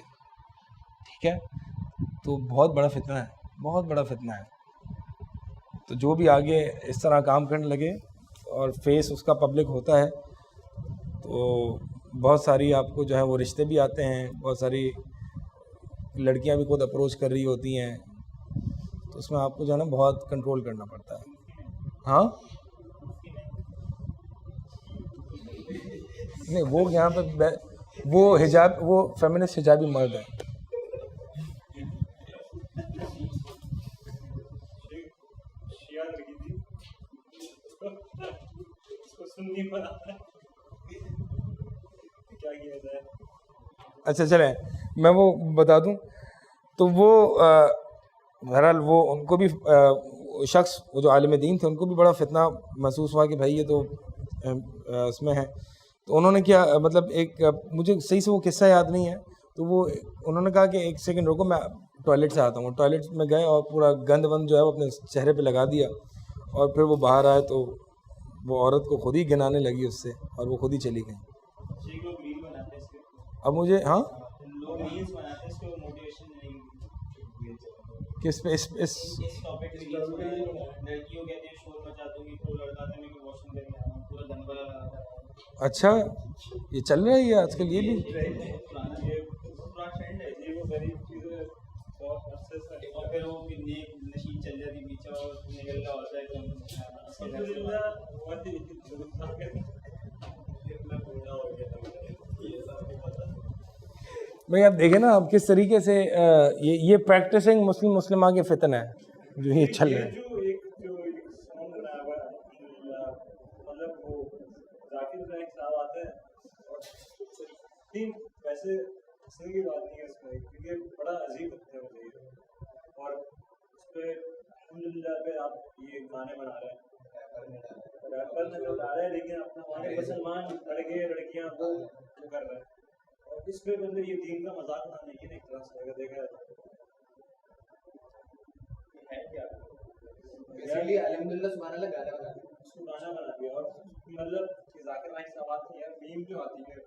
ٹھیک ہے. تو بہت بڑا فتنہ ہے. تو جو بھی آگے اس طرح کام کرنے لگے اور فیس اس کا پبلک ہوتا ہے، تو بہت ساری آپ کو جو ہے وہ رشتے بھی آتے ہیں، بہت ساری لڑکیاں بھی خود اپروچ کر رہی ہوتی ہیں، تو اس میں آپ کو جو ہے نا بہت کنٹرول کرنا پڑتا ہے. ہاں نہیں، وہ یہاں پہ وہ فیمنسٹ حجابی مرد ہے. اچھا چلیں میں وہ بتا دوں. تو وہ بہرحال وہ ان کو بھی شخص، وہ جو عالم دین تھے، ان کو بھی بڑا فتنہ محسوس ہوا کہ بھائی یہ تو اس میں ہے. تو انہوں نے کیا، مطلب ایک مجھے صحیح سے وہ قصہ یاد نہیں ہے، تو وہ انہوں نے کہا کہ ایک سیکنڈ رکو، میں ٹوائلٹ سے آتا ہوں. ٹوائلٹ میں گئے اور پورا گند وند جو ہے وہ اپنے چہرے پہ لگا دیا، اور پھر وہ باہر آئے تو وہ عورت کو خود ہی گنانے لگی اس سے، اور وہ خود ہی چلی گئی. اب مجھے کس پہ اس اچھا یہ چل رہا ہے یہ آج کل، یہ بھی بھائی آپ دیکھیں نا اب کس طریقے سے یہ پریکٹسنگ مسلمہ کے فتن ہے جو یہ چل رہے ہیں.
ویسے ہنسنے کی بات نہیں ہے اس میں، کیونکہ بڑا عجیب ہے اور اس پہ الحمد للہ پہ آپ یہ گانے بنا رہے ہیں، ریپر میں تو ڈال رہے ہیں، لیکن اپنا ہمارے مسلمان لڑکے لڑکیاں وہ کر رہے ہیں، اور اس پہ مطلب یہ دین کا مذاق بنانے کی ایک طرح سے اگر دیکھا جائے ہے کیا بیسیکلی الحمد للہ سبحان اللہ گانا بنا دیا، اس کو گانا بنا دیا. اور مطلب ذاکر نائک سے بات نہیں ہے، میم جو آتی ہے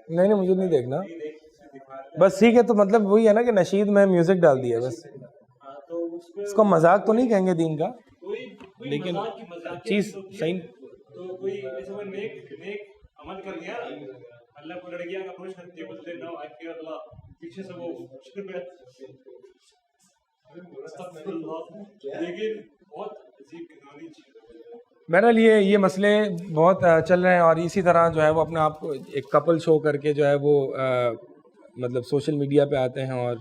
نہیں مجھے نہیں دیکھنا بس، ٹھیک ہے. تو مطلب وہی ہے نا کہ نشید میں میوزک ڈال دیا بس، اس کو مذاق تو نہیں کہیں گے دین کا، لیکن چیز صحیح.
تو کوئی ایسا نیک عمل کر دیا اللہ کو لڑکیاں کا اپروچ کرتی ہے، بولتے نو آئی کیئر اللہ، پیچھے سے وہ لیکن بہت عجیب کہانی چیز.
بہرحال یہ مسئلے بہت چل رہے ہیں، اور اسی طرح جو ہے وہ اپنے آپ کو ایک کپل شو کر کے جو ہے وہ مطلب سوشل میڈیا پہ آتے ہیں اور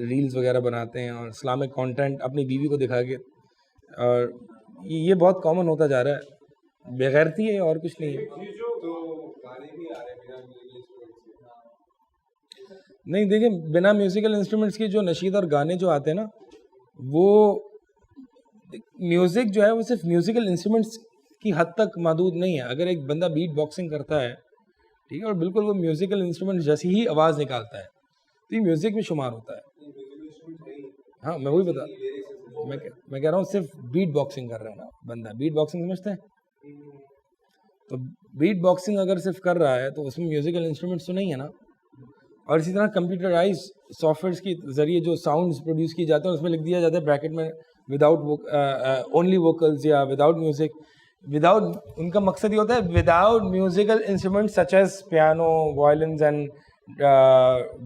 ریلز وغیرہ بناتے ہیں اور اسلامک کانٹینٹ اپنی بیوی کو دکھا کے، اور یہ بہت کامن ہوتا جا رہا ہے. بغیرتی ہے اور کچھ نہیں ہے. نہیں دیکھیں بنا میوزیکل انسٹرومنٹس کے جو نشید اور گانے جو آتے ہیں نا وہ میوزک جو ہے وہ صرف میوزیکل انسٹرومنٹس کی حد تک محدود نہیں ہے. اگر ایک بندہ بیٹ باکسنگ کرتا ہے ٹھیک ہے اور بالکل وہ میوزیکل انسٹرومنٹ جیسی ہی آواز نکالتا ہے تو یہ میوزک میں شمار ہوتا ہے. ہاں میں وہی بتا میں کہہ رہا ہوں صرف بیٹ باکسنگ کر رہا ہے نا بندہ, بیٹ باکسنگ سمجھتے ہیں, تو بیٹ باکسنگ اگر صرف کر رہا ہے تو اس میں میوزیکل انسٹرومنٹس تو نہیں ہے نا. اور اسی طرح کمپیوٹرائز سافٹ ویئرس کے ذریعے جو ساؤنڈز پروڈیوس کیے جاتے ہیں اس میں لکھ دیا جاتا ہے بریکٹ میں وداؤٹ اونلی ووکلز یا وداؤٹ میوزک. وداؤٹ ان کا مقصد یہ ہوتا ہے without musical instrument such as piano, violins and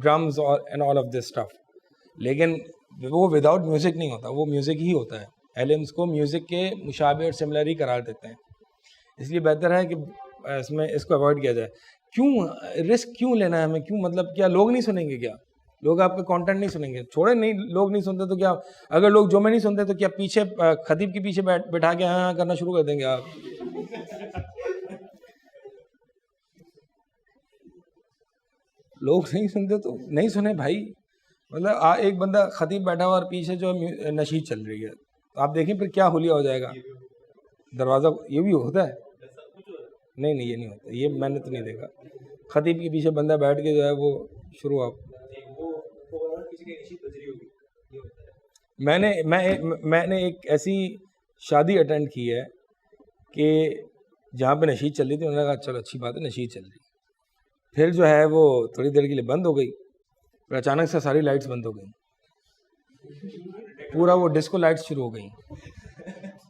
drums and all of this stuff. لیکن وہ وداؤٹ میوزک نہیں ہوتا, وہ میوزک ہی ہوتا ہے. ایلینس کو میوزک کے مشابہ اور سملر ہی قرار دیتے ہیں. اس لیے بہتر ہے کہ اس میں اس کو اوائڈ کیا جائے. کیوں رسک کیوں لینا ہے ہمیں, کیوں مطلب کیا لوگ نہیں سنیں گے, کیا لوگ آپ کا کانٹینٹ نہیں سنیں گے؟ چھوڑے نہیں, لوگ نہیں سنتے تو کیا, اگر لوگ جو میں نہیں سنتے تو کیا پیچھے خطیب کے پیچھے بیٹھا کے ہاں کرنا شروع کر دیں گے آپ؟ لوگ نہیں سنتے تو نہیں سنے بھائی. مطلب ایک بندہ خطیب بیٹھا ہوا اور پیچھے جو نشید چل رہی ہے تو آپ دیکھیں پھر کیا حلیہ ہو جائے گا. دروازہ یہ بھی ہوتا ہے؟ نہیں یہ نہیں ہوتا, یہ میں نے تو نہیں دیکھا. خطیب کے پیچھے بندہ بیٹھ کے جو ہے وہ شروع آپ میں نے ایک ایسی شادی اٹینڈ کی ہے کہ جہاں پہ نشید چل رہی تھی, انہوں نے کہا چلو اچھی بات ہے نشید چل رہی. پھر جو ہے وہ تھوڑی دیر کے لیے بند ہو گئی, پھر اچانک سے ساری لائٹس بند ہو گئیں, پورا وہ ڈسکو لائٹس شروع ہو گئیں.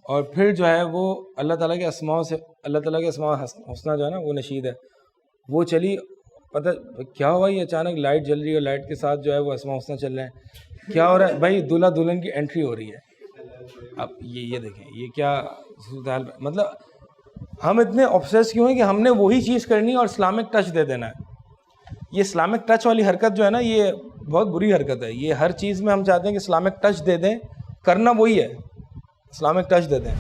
اور پھر جو ہے وہ اللہ تعالیٰ کے اسماء سے, اللہ تعالیٰ کے اسماء حسنہ جو ہے نا وہ نشید ہے, وہ چلی. پتہ کیا ہوا, یہ اچانک لائٹ جل رہی ہے اور لائٹ کے ساتھ جو ہے وہ اسماء حسنہ چل رہے ہیں. کیا ہو رہا ہے بھائی؟ دلہا دلہن کی انٹری ہو رہی ہے. اب یہ دیکھیں یہ کیا صورتحال. مطلب ہم اتنے آبسیس کیوں ہیں کہ ہم نے وہی چیز کرنی ہے اور اسلامک ٹچ دے دینا ہے. یہ اسلامک ٹچ والی حرکت جو ہے نا یہ بہت بری حرکت ہے. یہ ہر چیز میں ہم چاہتے ہیں کہ اسلامک ٹچ دے دیں, کرنا وہی ہے اسلامک ٹچ دے دیں.